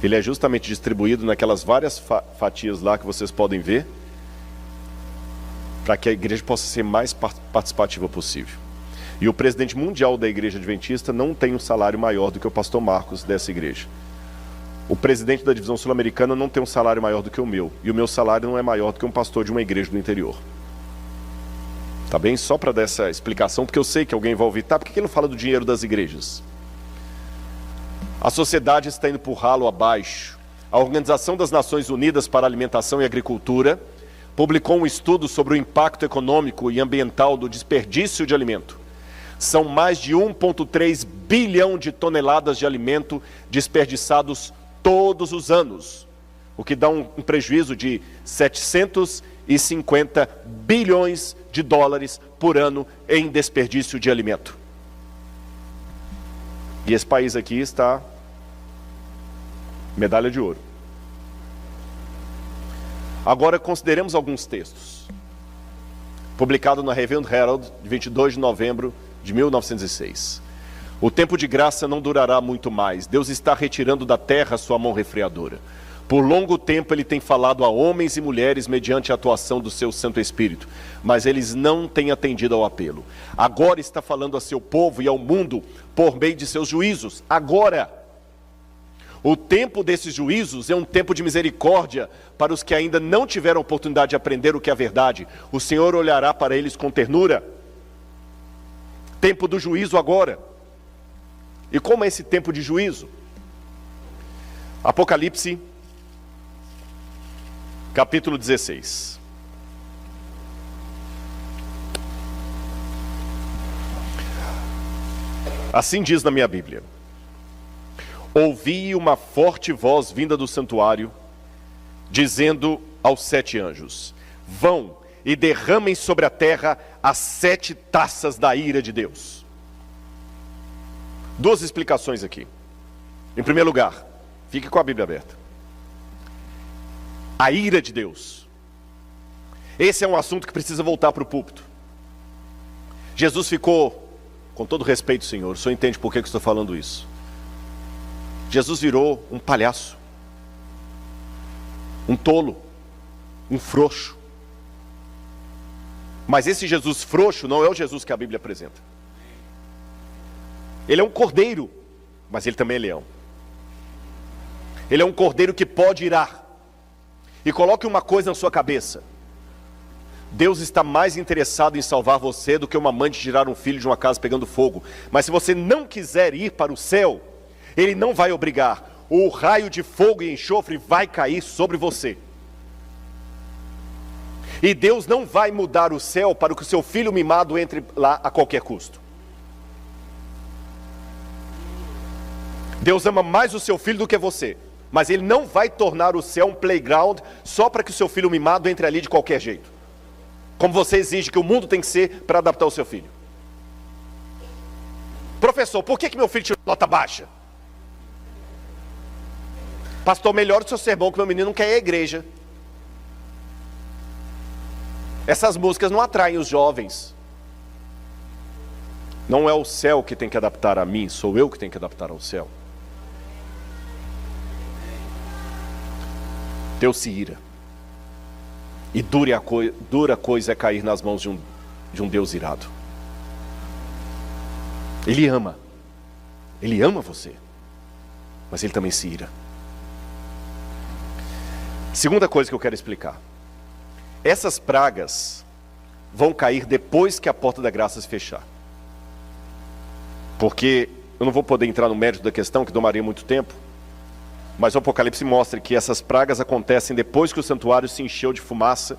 Ele é justamente distribuído naquelas várias fatias lá que vocês podem ver, para que a igreja possa ser mais participativa possível. E o presidente mundial da Igreja Adventista não tem um salário maior do que o pastor Marcos dessa igreja. O presidente da divisão sul-americana não tem um salário maior do que o meu. E o meu salário não é maior do que um pastor de uma igreja do interior. Tá bem? Só para dar essa explicação, porque eu sei que alguém vai ouvir. Tá, por que ele não fala do dinheiro das igrejas? A sociedade está indo por ralo abaixo. A Organização das Nações Unidas para a Alimentação e Agricultura publicou um estudo sobre o impacto econômico e ambiental do desperdício de alimento. São mais de 1,3 bilhão de toneladas de alimento desperdiçados todos os anos, o que dá um prejuízo de 750 bilhões de dólares por ano em desperdício de alimento. E esse país aqui está medalha de ouro. Agora consideremos alguns textos. Publicado na Review and Herald, de 22 de novembro de 1906. O tempo de graça não durará muito mais. Deus está retirando da terra sua mão refreadora. Por longo tempo ele tem falado a homens e mulheres mediante a atuação do seu Santo Espírito, mas eles não têm atendido ao apelo. Agora está falando a seu povo e ao mundo por meio de seus juízos. Agora! O tempo desses juízos é um tempo de misericórdia para os que ainda não tiveram oportunidade de aprender o que é a verdade. O Senhor olhará para eles com ternura. Tempo do juízo agora. E como é esse tempo de juízo? Apocalipse, capítulo 16. Assim diz na minha Bíblia: ouvi uma forte voz vinda do santuário, dizendo aos 7 anjos: vão e derramem sobre a terra as 7 taças da ira de Deus. 2 explicações aqui. Em primeiro lugar, fique com a Bíblia aberta. A ira de Deus. Esse é um assunto que precisa voltar para o púlpito. Jesus ficou, com todo respeito, Senhor, o Senhor entende por que eu estou falando isso. Jesus virou um palhaço, um tolo, um frouxo. Mas esse Jesus frouxo não é o Jesus que a Bíblia apresenta. Ele é um cordeiro, mas ele também é leão. Ele é um cordeiro que pode irar. E coloque uma coisa na sua cabeça: Deus está mais interessado em salvar você do que uma mãe de tirar um filho de uma casa pegando fogo. Mas se você não quiser ir para o céu, Ele não vai obrigar. O raio de fogo e enxofre vai cair sobre você. E Deus não vai mudar o céu para que o seu filho mimado entre lá a qualquer custo. Deus ama mais o seu filho do que você, mas Ele não vai tornar o céu um playground só para que o seu filho mimado entre ali de qualquer jeito, como você exige que o mundo tem que ser para adaptar o seu filho. Professor, por que meu filho tirou nota baixa? Pastor, melhor o seu sermão que meu menino não quer ir à igreja. Essas músicas não atraem os jovens. Não é o céu que tem que adaptar a mim, sou eu que tenho que adaptar ao céu. Deus se ira. E dura coisa é cair nas mãos de um Deus irado. Ele ama você, mas Ele também se ira. Segunda coisa que eu quero explicar. Essas pragas vão cair depois que a porta da graça se fechar. Porque eu não vou poder entrar no mérito da questão, que tomaria muito tempo, mas o Apocalipse mostra que essas pragas acontecem depois que o santuário se encheu de fumaça.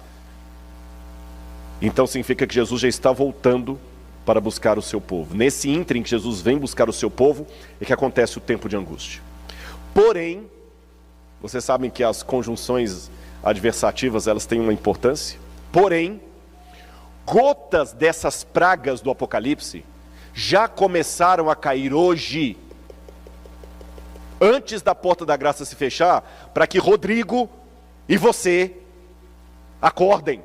Então significa que Jesus já está voltando para buscar o seu povo. Nesse ínterim que Jesus vem buscar o seu povo, é que acontece o tempo de angústia. Porém, vocês sabem que as conjunções adversativas, elas têm uma importância. Porém, gotas dessas pragas do Apocalipse já começaram a cair hoje, antes da porta da graça se fechar, para que Rodrigo e você acordem.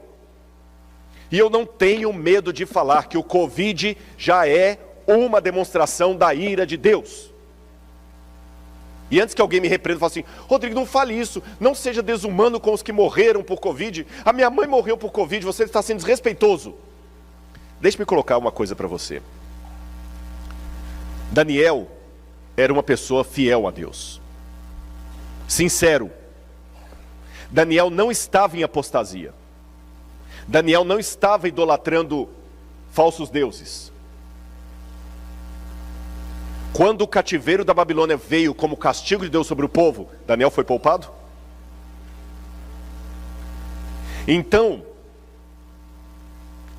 E eu não tenho medo de falar que o Covid já é uma demonstração da ira de Deus. E antes que alguém me repreenda e fale assim, Rodrigo, não fale isso, não seja desumano com os que morreram por Covid. A minha mãe morreu por Covid, você está sendo desrespeitoso. Deixe-me colocar uma coisa para você. Daniel era uma pessoa fiel a Deus. Sincero. Daniel não estava em apostasia. Daniel não estava idolatrando falsos deuses. Quando o cativeiro da Babilônia veio como castigo de Deus sobre o povo, Daniel foi poupado? Então,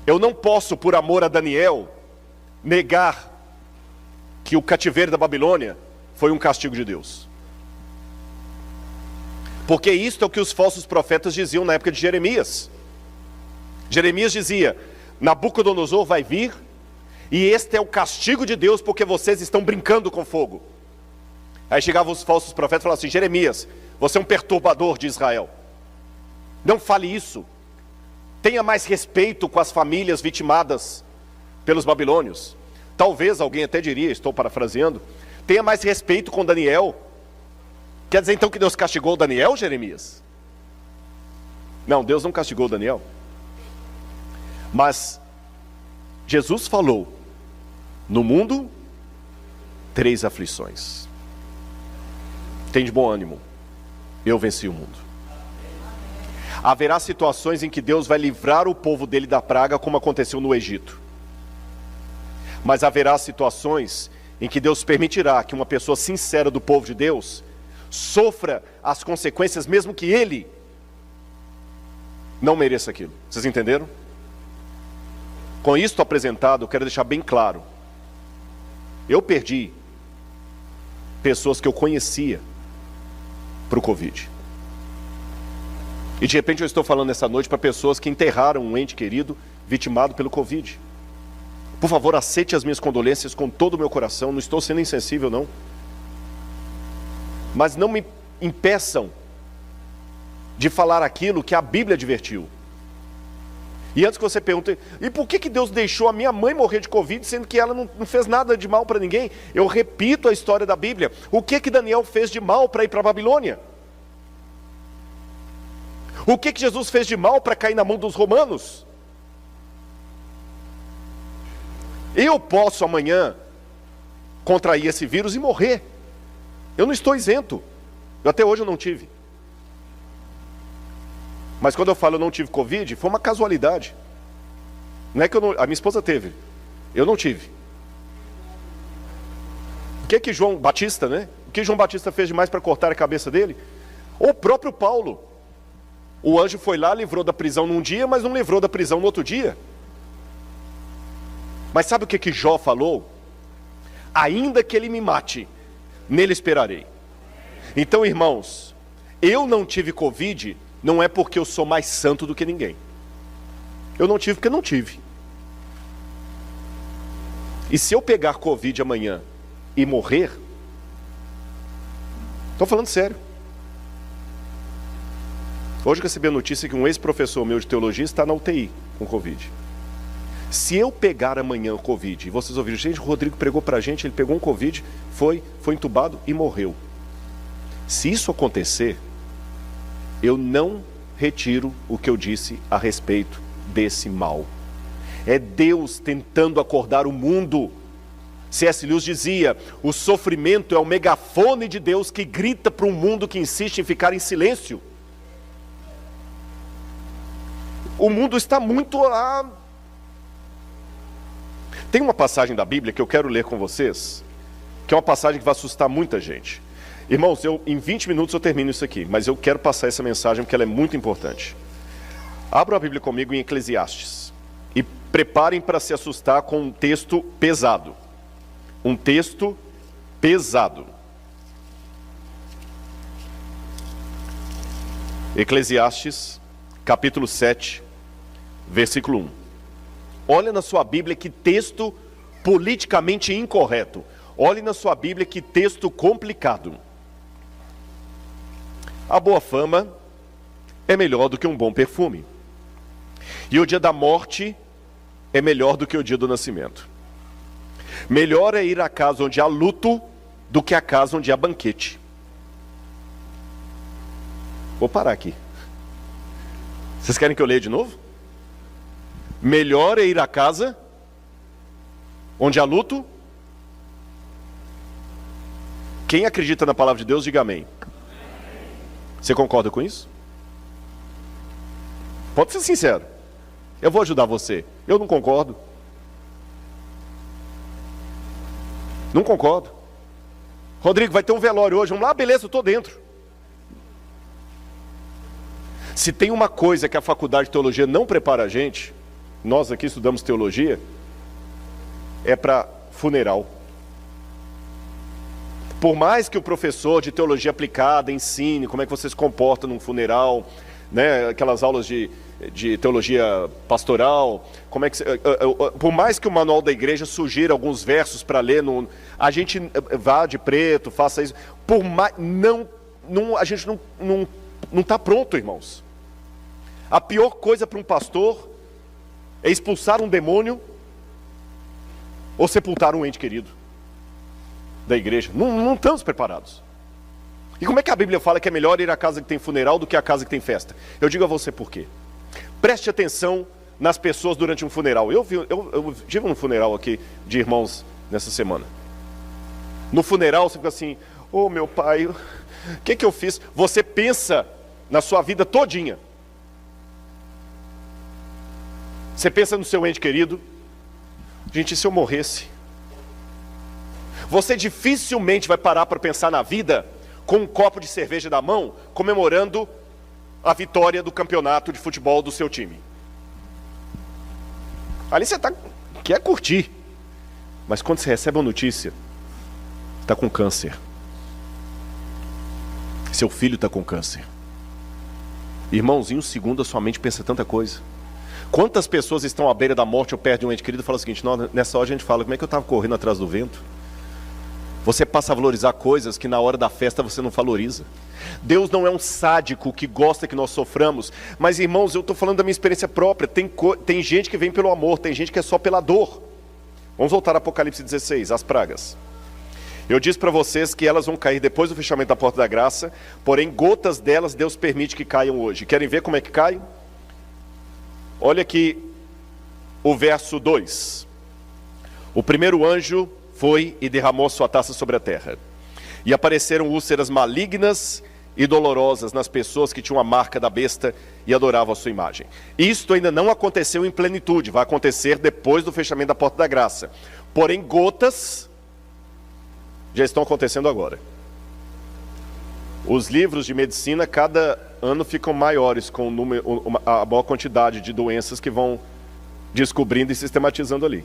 eu não posso, por amor a Daniel, negar que o cativeiro da Babilônia foi um castigo de Deus. Porque isto é o que os falsos profetas diziam na época de Jeremias. Jeremias dizia, Nabucodonosor vai vir, e este é o castigo de Deus porque vocês estão brincando com fogo. Aí chegavam os falsos profetas e falavam assim, Jeremias, você é um perturbador de Israel. Não fale isso. Tenha mais respeito com as famílias vitimadas pelos babilônios. Talvez alguém até diria, estou parafraseando, tenha mais respeito com Daniel. Quer dizer então que Deus castigou Daniel, Jeremias? Não, Deus não castigou Daniel. Mas Jesus falou, no mundo, 3 aflições. Tem de bom ânimo, eu venci o mundo. Haverá situações em que Deus vai livrar o povo dele da praga, como aconteceu no Egito. Mas haverá situações em que Deus permitirá que uma pessoa sincera do povo de Deus sofra as consequências, mesmo que ele não mereça aquilo. Vocês entenderam? Com isto apresentado, eu quero deixar bem claro. Eu perdi pessoas que eu conhecia para o Covid. E de repente eu estou falando essa noite para pessoas que enterraram um ente querido vitimado pelo Covid. Por favor, aceite as minhas condolências com todo o meu coração. Não estou sendo insensível, não. Mas não me impeçam de falar aquilo que a Bíblia advertiu. E antes que você pergunte, e por que Deus deixou a minha mãe morrer de Covid, sendo que ela não fez nada de mal para ninguém? Eu repito a história da Bíblia. O que Daniel fez de mal para ir para a Babilônia? O que Jesus fez de mal para cair na mão dos romanos? Eu posso amanhã contrair esse vírus e morrer. Eu não estou isento. Até hoje eu não tive. Mas quando eu falo eu não tive Covid, foi uma casualidade. Não é que a minha esposa teve. Eu não tive. O que João Batista, né? O que João Batista fez demais para cortar a cabeça dele? O próprio Paulo. O anjo foi lá, livrou da prisão num dia, mas não livrou da prisão no outro dia. Mas sabe o que Jó falou? Ainda que ele me mate, nele esperarei. Então, irmãos, eu não tive Covid, não é porque eu sou mais santo do que ninguém. Eu não tive porque não tive. E se eu pegar Covid amanhã e morrer, estou falando sério, Hoje eu recebi a notícia que um ex-professor meu de teologia está na UTI com Covid. Se eu pegar amanhã o Covid, e vocês ouviram, gente, o Rodrigo pregou pra gente, ele pegou um Covid, foi entubado e morreu. Se isso acontecer, eu não retiro o que eu disse a respeito desse mal. É Deus tentando acordar o mundo. C.S. Lewis dizia, o sofrimento é o megafone de Deus que grita para um mundo que insiste em ficar em silêncio. O mundo está muito lá. Tem uma passagem da Bíblia que eu quero ler com vocês, que é uma passagem que vai assustar muita gente. Irmãos, em 20 minutos eu termino isso aqui, mas eu quero passar essa mensagem porque ela é muito importante. Abra a Bíblia comigo em Eclesiastes e preparem para se assustar com um texto pesado. Um texto pesado. Eclesiastes, capítulo 7, versículo 1. Olha na sua Bíblia que texto politicamente incorreto. Olhe na sua Bíblia que texto complicado. A boa fama é melhor do que um bom perfume. E o dia da morte é melhor do que o dia do nascimento. Melhor é ir à casa onde há luto do que à casa onde há banquete. Vou parar aqui. Vocês querem que eu leia de novo? Melhor é ir à casa onde há luto. Quem acredita na palavra de Deus, diga amém. Você concorda com isso? Pode ser sincero. Eu vou ajudar você. Eu não concordo. Não concordo. Rodrigo, vai ter um velório hoje. Vamos lá, beleza, eu estou dentro. Se tem uma coisa que a faculdade de teologia não prepara a gente, nós aqui estudamos teologia, é para funeral. Por mais que o professor de teologia aplicada ensine como é que você se comporta num funeral, né, aquelas aulas de teologia pastoral, como é que por mais que o manual da igreja sugira alguns versos para ler, a gente vá de preto, faça isso, a gente não está pronto, irmãos. A pior coisa para um pastor é expulsar um demônio ou sepultar um ente querido da igreja. Não estamos preparados. E como é que a Bíblia fala que é melhor ir à casa que tem funeral do que à casa que tem festa? Eu digo a você por quê. Preste atenção nas pessoas durante um funeral. Eu tive um funeral aqui de irmãos nessa semana. No funeral você fica assim, ô meu pai, o que eu fiz? Você pensa na sua vida todinha. Você pensa no seu ente querido. Gente, e se eu morresse? Você dificilmente vai parar para pensar na vida com um copo de cerveja na mão, comemorando a vitória do campeonato de futebol do seu time. Ali você quer curtir. Mas quando você recebe uma notícia, está com câncer. Seu filho está com câncer. Irmãozinho, um segundo a sua mente pensa tanta coisa. Quantas pessoas estão à beira da morte ou perto de um ente querido e falam o seguinte, nessa hora a gente fala, como é que eu estava correndo atrás do vento? Você passa a valorizar coisas que na hora da festa você não valoriza. Deus não é um sádico que gosta que nós soframos. Mas irmãos, eu estou falando da minha experiência própria. Tem gente que vem pelo amor, tem gente que é só pela dor. Vamos voltar a Apocalipse 16, as pragas. Eu disse para vocês que elas vão cair depois do fechamento da porta da graça. Porém, gotas delas Deus permite que caiam hoje. Querem ver como é que caem? Olha aqui o verso 2. O primeiro anjo foi e derramou sua taça sobre a terra. E apareceram úlceras malignas e dolorosas nas pessoas que tinham a marca da besta e adoravam a sua imagem. Isto ainda não aconteceu em plenitude, vai acontecer depois do fechamento da porta da graça. Porém, gotas já estão acontecendo agora. Os livros de medicina, cada ano ficam maiores, com a maior quantidade de doenças que vão descobrindo e sistematizando ali.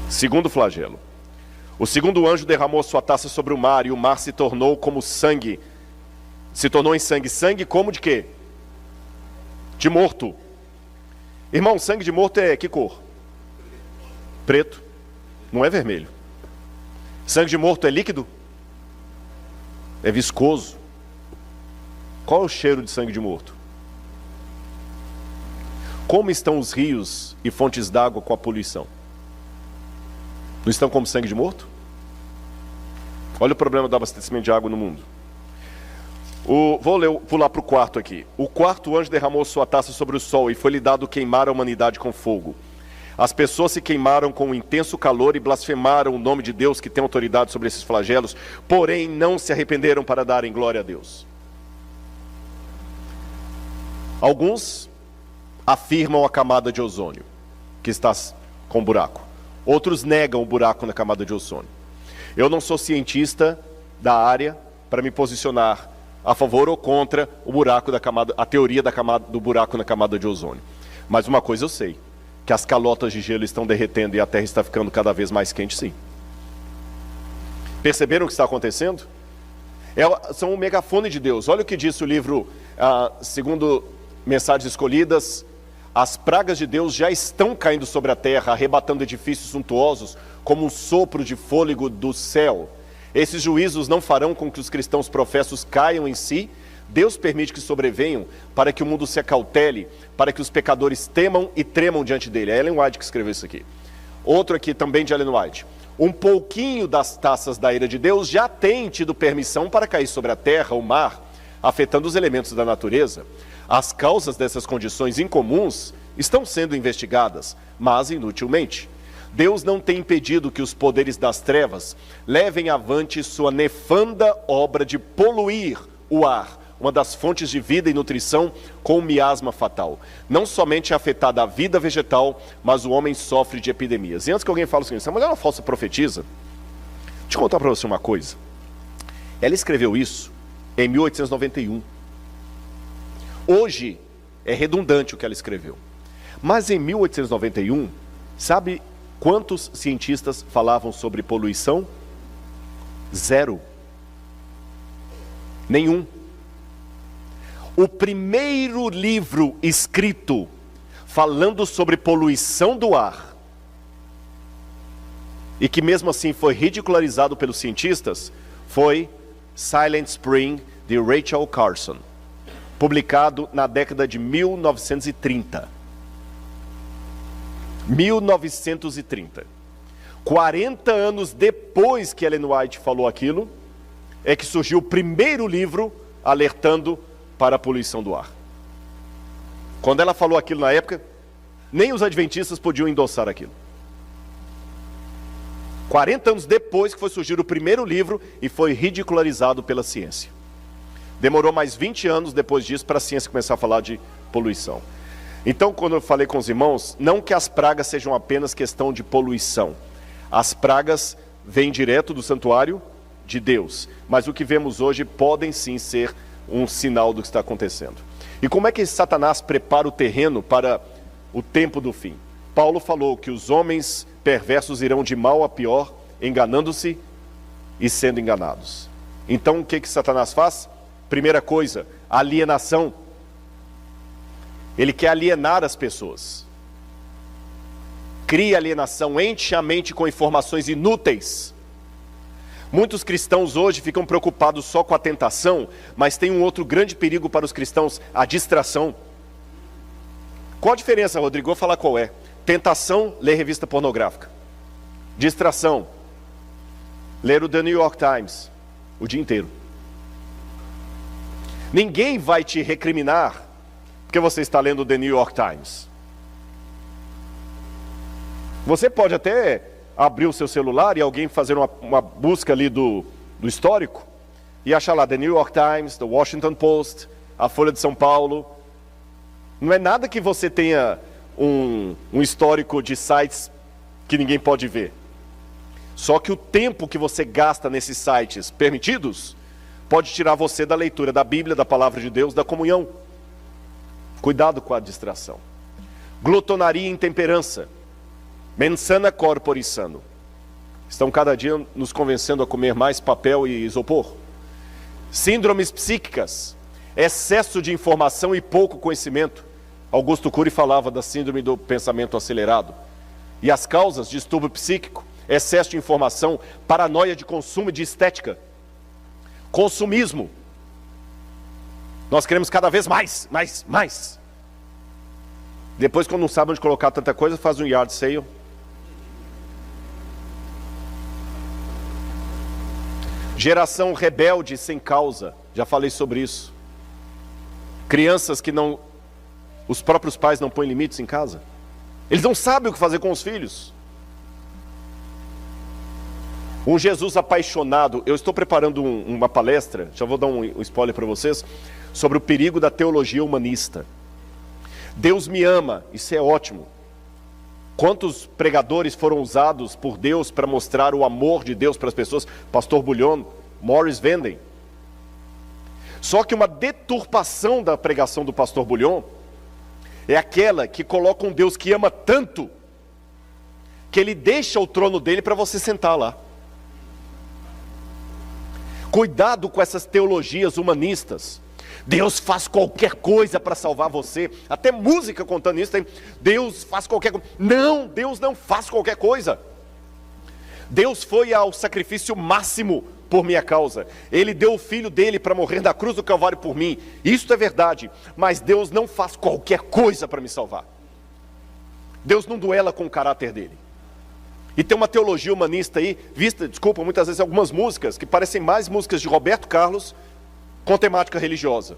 Segundo flagelo. O segundo anjo derramou sua taça sobre o mar, e o mar se tornou como sangue. Se tornou em sangue. Sangue como de quê? De morto. Irmão, sangue de morto é que cor? Preto. Não é vermelho. Sangue de morto é líquido? É viscoso. Qual é o cheiro de sangue de morto? Como estão os rios e fontes d'água com a poluição? Não estão como sangue de morto? Olha o problema do abastecimento de água no mundo. Pular para o quarto aqui. O quarto anjo derramou sua taça sobre o sol e foi-lhe dado queimar a humanidade com fogo. As pessoas se queimaram com um intenso calor e blasfemaram o nome de Deus que tem autoridade sobre esses flagelos, porém não se arrependeram para darem glória a Deus. Alguns afirmam a camada de ozônio, que está com buraco. Outros negam o buraco na camada de ozônio. Eu não sou cientista da área para me posicionar a favor ou contra o buraco da camada, a teoria do buraco na camada de ozônio. Mas uma coisa eu sei, que as calotas de gelo estão derretendo e a Terra está ficando cada vez mais quente, sim. Perceberam o que está acontecendo? São um megafone de Deus. Olha o que disse o livro, segundo Mensagens Escolhidas. As pragas de Deus já estão caindo sobre a terra, arrebatando edifícios suntuosos, como um sopro de fôlego do céu. Esses juízos não farão com que os cristãos professos caiam em si. Deus permite que sobrevenham para que o mundo se acautele, para que os pecadores temam e tremam diante dele. É Ellen White que escreveu isso aqui. Outro aqui também de Ellen White. Um pouquinho das taças da ira de Deus já tem tido permissão para cair sobre a terra, o mar, afetando os elementos da natureza. As causas dessas condições incomuns estão sendo investigadas, mas inutilmente. Deus não tem impedido que os poderes das trevas levem avante sua nefanda obra de poluir o ar, uma das fontes de vida e nutrição, com um miasma fatal. Não somente é afetada a vida vegetal, mas o homem sofre de epidemias. E antes que alguém fale assim, mas é uma falsa profetisa, deixa eu contar para você uma coisa. Ela escreveu isso em 1891. Hoje é redundante o que ela escreveu. Mas em 1891, sabe quantos cientistas falavam sobre poluição? 0. Nenhum. O primeiro livro escrito falando sobre poluição do ar, e que mesmo assim foi ridicularizado pelos cientistas, foi Silent Spring, de Rachel Carson, publicado na década de 1930. 1930. 40 anos depois que Ellen White falou aquilo, é que surgiu o primeiro livro alertando para a poluição do ar. Quando ela falou aquilo na época, nem os adventistas podiam endossar aquilo. 40 anos depois que foi surgir o primeiro livro e foi ridicularizado pela ciência. Demorou mais 20 anos depois disso para a ciência começar a falar de poluição. Então, quando eu falei com os irmãos, não que as pragas sejam apenas questão de poluição. As pragas vêm direto do santuário de Deus, mas o que vemos hoje podem sim ser um sinal do que está acontecendo. E como é que Satanás prepara o terreno para o tempo do fim? Paulo falou que os homens perversos irão de mal a pior, enganando-se e sendo enganados. Então o que Satanás faz? Primeira coisa, alienação. Ele quer alienar as pessoas. Cria alienação, enche a mente com informações inúteis. Muitos cristãos hoje ficam preocupados só com a tentação, mas tem um outro grande perigo para os cristãos, a distração. Qual a diferença, Rodrigo? Vou falar qual é. Tentação, ler revista pornográfica. Distração, ler o The New York Times o dia inteiro. Ninguém vai te recriminar porque você está lendo o The New York Times. Você pode até abrir o seu celular e alguém fazer uma busca ali do histórico e achar lá The New York Times, The Washington Post, a Folha de São Paulo. Não é nada que você tenha um histórico de sites que ninguém pode ver. Só que o tempo que você gasta nesses sites permitidos pode tirar você da leitura da Bíblia, da Palavra de Deus, da comunhão. Cuidado com a distração. Glutonaria e intemperança. Mensana corpore sano. Estão cada dia nos convencendo a comer mais papel e isopor. Síndromes psíquicas. Excesso de informação e pouco conhecimento. Augusto Cury falava da síndrome do pensamento acelerado. E as causas: distúrbio psíquico, excesso de informação, paranoia de consumo e de estética. Consumismo. Nós queremos cada vez mais, mais, mais. Depois, quando não sabe onde colocar tanta coisa, faz um yard sale. Geração rebelde sem causa, já falei sobre isso. Crianças que não, os próprios pais não põem limites em casa. Eles não sabem o que fazer com os filhos. Um Jesus apaixonado. Eu estou preparando uma palestra, já vou dar um spoiler para vocês, sobre o perigo da teologia humanista. Deus me ama, isso é ótimo. Quantos pregadores foram usados por Deus para mostrar o amor de Deus para as pessoas? Pastor Bullion, Morris Venden. Só que uma deturpação da pregação do pastor Bullion é aquela que coloca um Deus que ama tanto que ele deixa o trono dele para você sentar lá. Cuidado com essas teologias humanistas. Deus faz qualquer coisa para salvar você. Até música contando isso tem. Deus faz qualquer coisa. Não, Deus não faz qualquer coisa. Deus foi ao sacrifício máximo por minha causa. Ele deu o filho dele para morrer na cruz do Calvário por mim. Isso é verdade. Mas Deus não faz qualquer coisa para me salvar. Deus não duela com o caráter dele. E tem uma teologia humanista aí, vista, desculpa, muitas vezes algumas músicas que parecem mais músicas de Roberto Carlos com temática religiosa.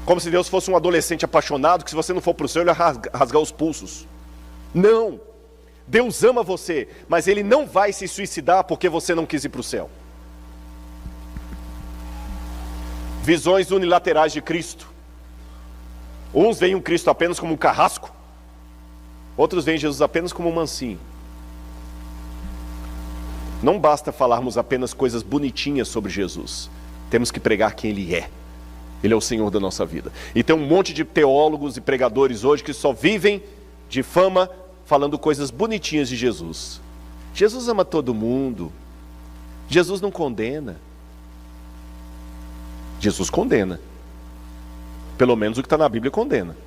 Como se Deus fosse um adolescente apaixonado que se você não for para o céu ele vai rasgar os pulsos. Não. Deus ama você, mas Ele não vai se suicidar porque você não quis ir para o céu. Visões unilaterais de Cristo. Uns veem o Cristo apenas como um carrasco, outros veem Jesus apenas como um mansinho. Não basta falarmos apenas coisas bonitinhas sobre Jesus. Temos que pregar quem Ele é. Ele é o Senhor da nossa vida. E tem um monte de teólogos e pregadores hoje que só vivem de fama falando coisas bonitinhas de Jesus. Jesus ama todo mundo. Jesus não condena. Jesus condena. Pelo menos o que está na Bíblia condena.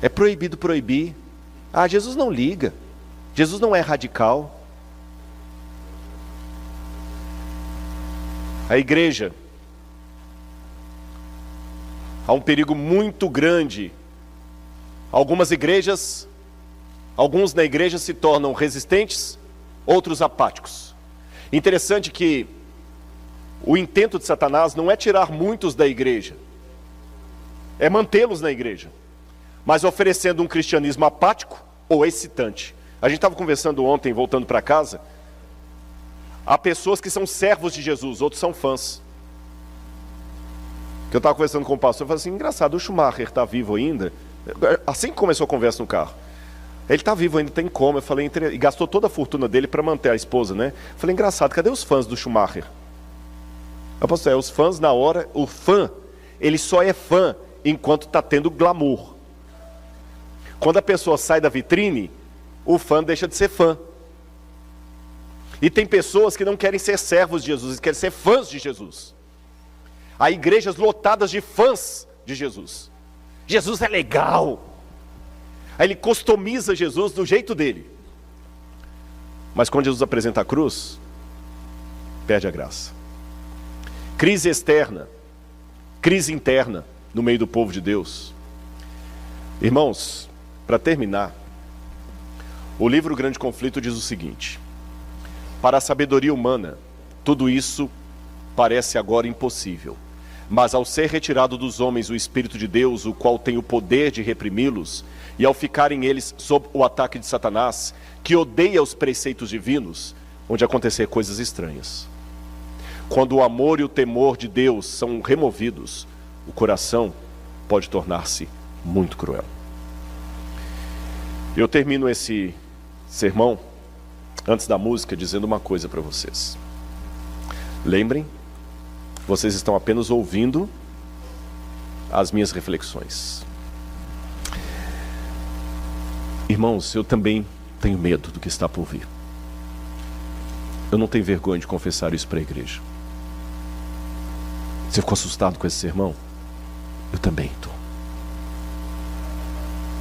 É proibido proibir. Ah, Jesus não liga. Jesus não é radical. A igreja, há um perigo muito grande. Alguns na igreja se tornam resistentes, outros apáticos. Interessante que o intento de Satanás não é tirar muitos da igreja, é mantê-los na igreja, mas oferecendo um cristianismo apático ou excitante. A gente estava conversando ontem, voltando para casa. Há pessoas que são servos de Jesus, outros são fãs. Eu estava conversando com o pastor, eu falei assim, engraçado, o Schumacher está vivo ainda? Assim que começou a conversa no carro. Ele está vivo ainda, tem coma. Eu falei, e gastou toda a fortuna dele para manter a esposa, né? Eu falei, engraçado, cadê os fãs do Schumacher? Eu falei, os fãs na hora, o fã, ele só é fã enquanto está tendo glamour. Quando a pessoa sai da vitrine, o fã deixa de ser fã. E tem pessoas que não querem ser servos de Jesus, querem ser fãs de Jesus. Há igrejas lotadas de fãs de Jesus. Jesus é legal. Aí ele customiza Jesus do jeito dele. Mas quando Jesus apresenta a cruz, perde a graça. Crise externa, crise interna no meio do povo de Deus. Irmãos, para terminar, o livro Grande Conflito diz o seguinte: para a sabedoria humana, tudo isso parece agora impossível. Mas ao ser retirado dos homens o Espírito de Deus, o qual tem o poder de reprimi-los, e ao ficarem eles sob o ataque de Satanás, que odeia os preceitos divinos, onde acontecer coisas estranhas. Quando o amor e o temor de Deus são removidos, o coração pode tornar-se muito cruel. Eu termino esse sermão, antes da música, dizendo uma coisa para vocês. Lembrem, vocês estão apenas ouvindo as minhas reflexões. Irmãos, eu também tenho medo do que está por vir. Eu não tenho vergonha de confessar isso para a igreja. Você ficou assustado com esse sermão? Eu também estou.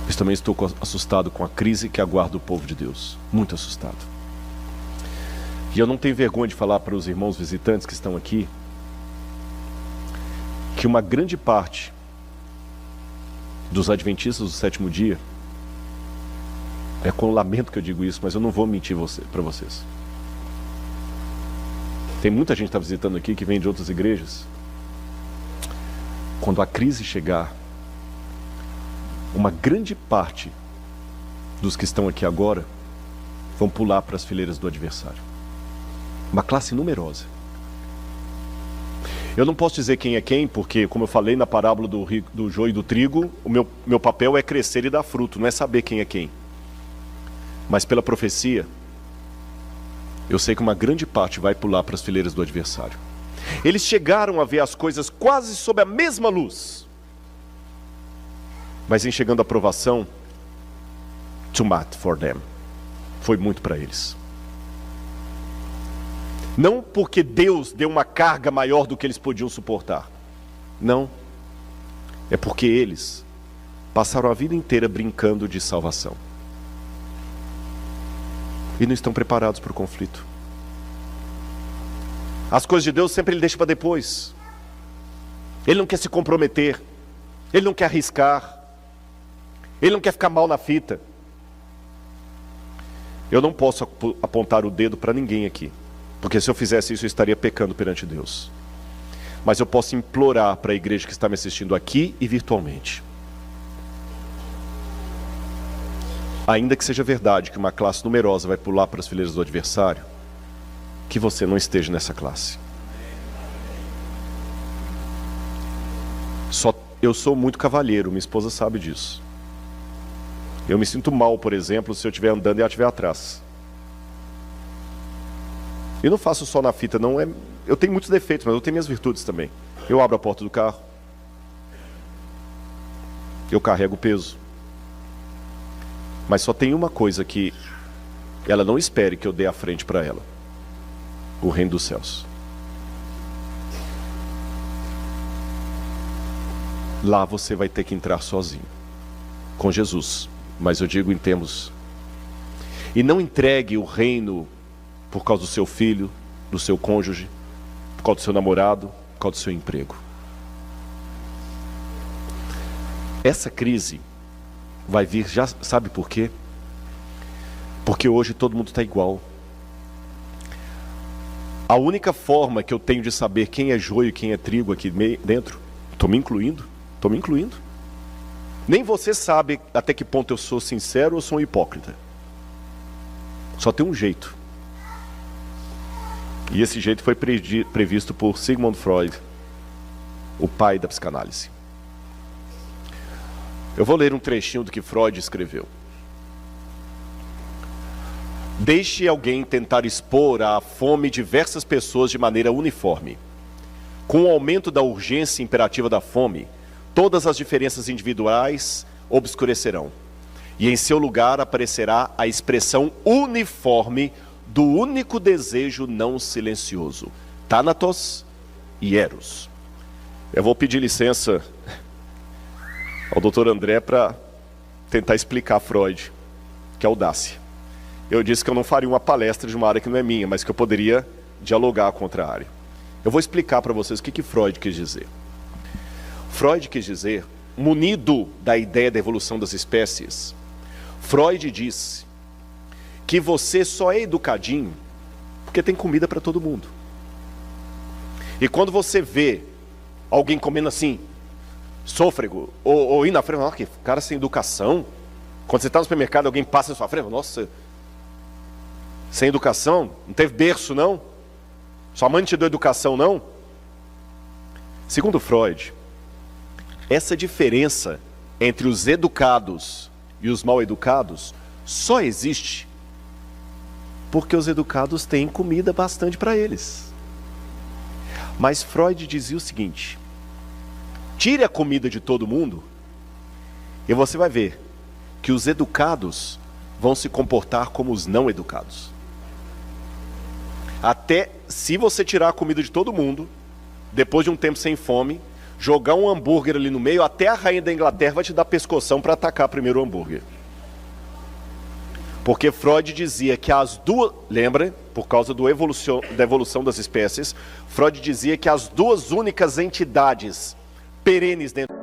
Eu também estou assustado com a crise que aguarda o povo de Deus. Muito assustado. E eu não tenho vergonha de falar para os irmãos visitantes que estão aqui que uma grande parte dos adventistas do sétimo dia, é com lamento que eu digo isso, mas eu não vou mentir para vocês. Tem muita gente que está visitando aqui que vem de outras igrejas. Quando a crise chegar, uma grande parte dos que estão aqui agora vão pular para as fileiras do adversário. Uma classe numerosa. Eu não posso dizer quem é quem, porque, como eu falei na parábola do joio e do trigo, o meu papel é crescer e dar fruto, não é saber quem é quem. Mas pela profecia, eu sei que uma grande parte vai pular para as fileiras do adversário. Eles chegaram a ver as coisas quase sob a mesma luz, mas em chegando a aprovação, too much for them. Foi muito para eles. Não porque Deus deu uma carga maior do que eles podiam suportar. Não. É porque eles passaram a vida inteira brincando de salvação. E não estão preparados para o conflito. As coisas de Deus sempre Ele deixa para depois. Ele não quer se comprometer. Ele não quer arriscar. Ele não quer ficar mal na fita. Eu não posso apontar o dedo para ninguém aqui, porque se eu fizesse isso eu estaria pecando perante Deus. Mas eu posso implorar para a igreja que está me assistindo aqui e virtualmente. Ainda que seja verdade que uma classe numerosa vai pular para as fileiras do adversário, que você não esteja nessa classe. Eu sou muito cavalheiro, minha esposa sabe disso. Eu me sinto mal, por exemplo, se eu estiver andando e ela estiver atrás. Eu não faço só na fita, não é. Eu tenho muitos defeitos, mas eu tenho minhas virtudes também. Eu abro a porta do carro. Eu carrego o peso. Mas só tem uma coisa que ela não espere que eu dê a frente para ela: o reino dos céus. Lá você vai ter que entrar sozinho, com Jesus. Mas eu digo em termos. E não entregue o reino por causa do seu filho, do seu cônjuge, por causa do seu namorado, por causa do seu emprego. Essa crise vai vir, já sabe por quê? Porque hoje todo mundo está igual. A única forma que eu tenho de saber quem é joio e quem é trigo aqui dentro, estou me incluindo. Nem você sabe até que ponto eu sou sincero ou sou um hipócrita. Só tem um jeito. E esse jeito foi previsto por Sigmund Freud, o pai da psicanálise. Eu vou ler um trechinho do que Freud escreveu. Deixe alguém tentar expor à fome diversas pessoas de maneira uniforme. Com o aumento da urgência imperativa da fome, todas as diferenças individuais obscurecerão, e em seu lugar aparecerá a expressão uniforme do único desejo não silencioso, Thanatos e Eros. Eu vou pedir licença ao Dr. André para tentar explicar Freud, que é audácia. Eu disse que eu não faria uma palestra de uma área que não é minha, mas que eu poderia dialogar contra a área. Eu vou explicar para vocês o que Freud quis dizer. Freud quis dizer, munido da ideia da evolução das espécies, Freud disse que você só é educadinho porque tem comida para todo mundo. E quando você vê alguém comendo assim, sôfrego, ou indo na frente, nossa, que cara sem educação. Quando você está no supermercado, alguém passa na sua frente, nossa, sem educação, não teve berço não? Sua mãe não te deu educação não? Segundo Freud, essa diferença entre os educados e os mal educados só existe porque os educados têm comida bastante para eles. Mas Freud dizia o seguinte: tire a comida de todo mundo e você vai ver que os educados vão se comportar como os não educados. Até se você tirar a comida de todo mundo, depois de um tempo sem fome, jogar um hambúrguer ali no meio, até a rainha da Inglaterra vai te dar pescoção para atacar primeiro o hambúrguer. Porque Freud dizia que as duas, lembra, por causa da evolução das espécies, Freud dizia que as duas únicas entidades perenes dentro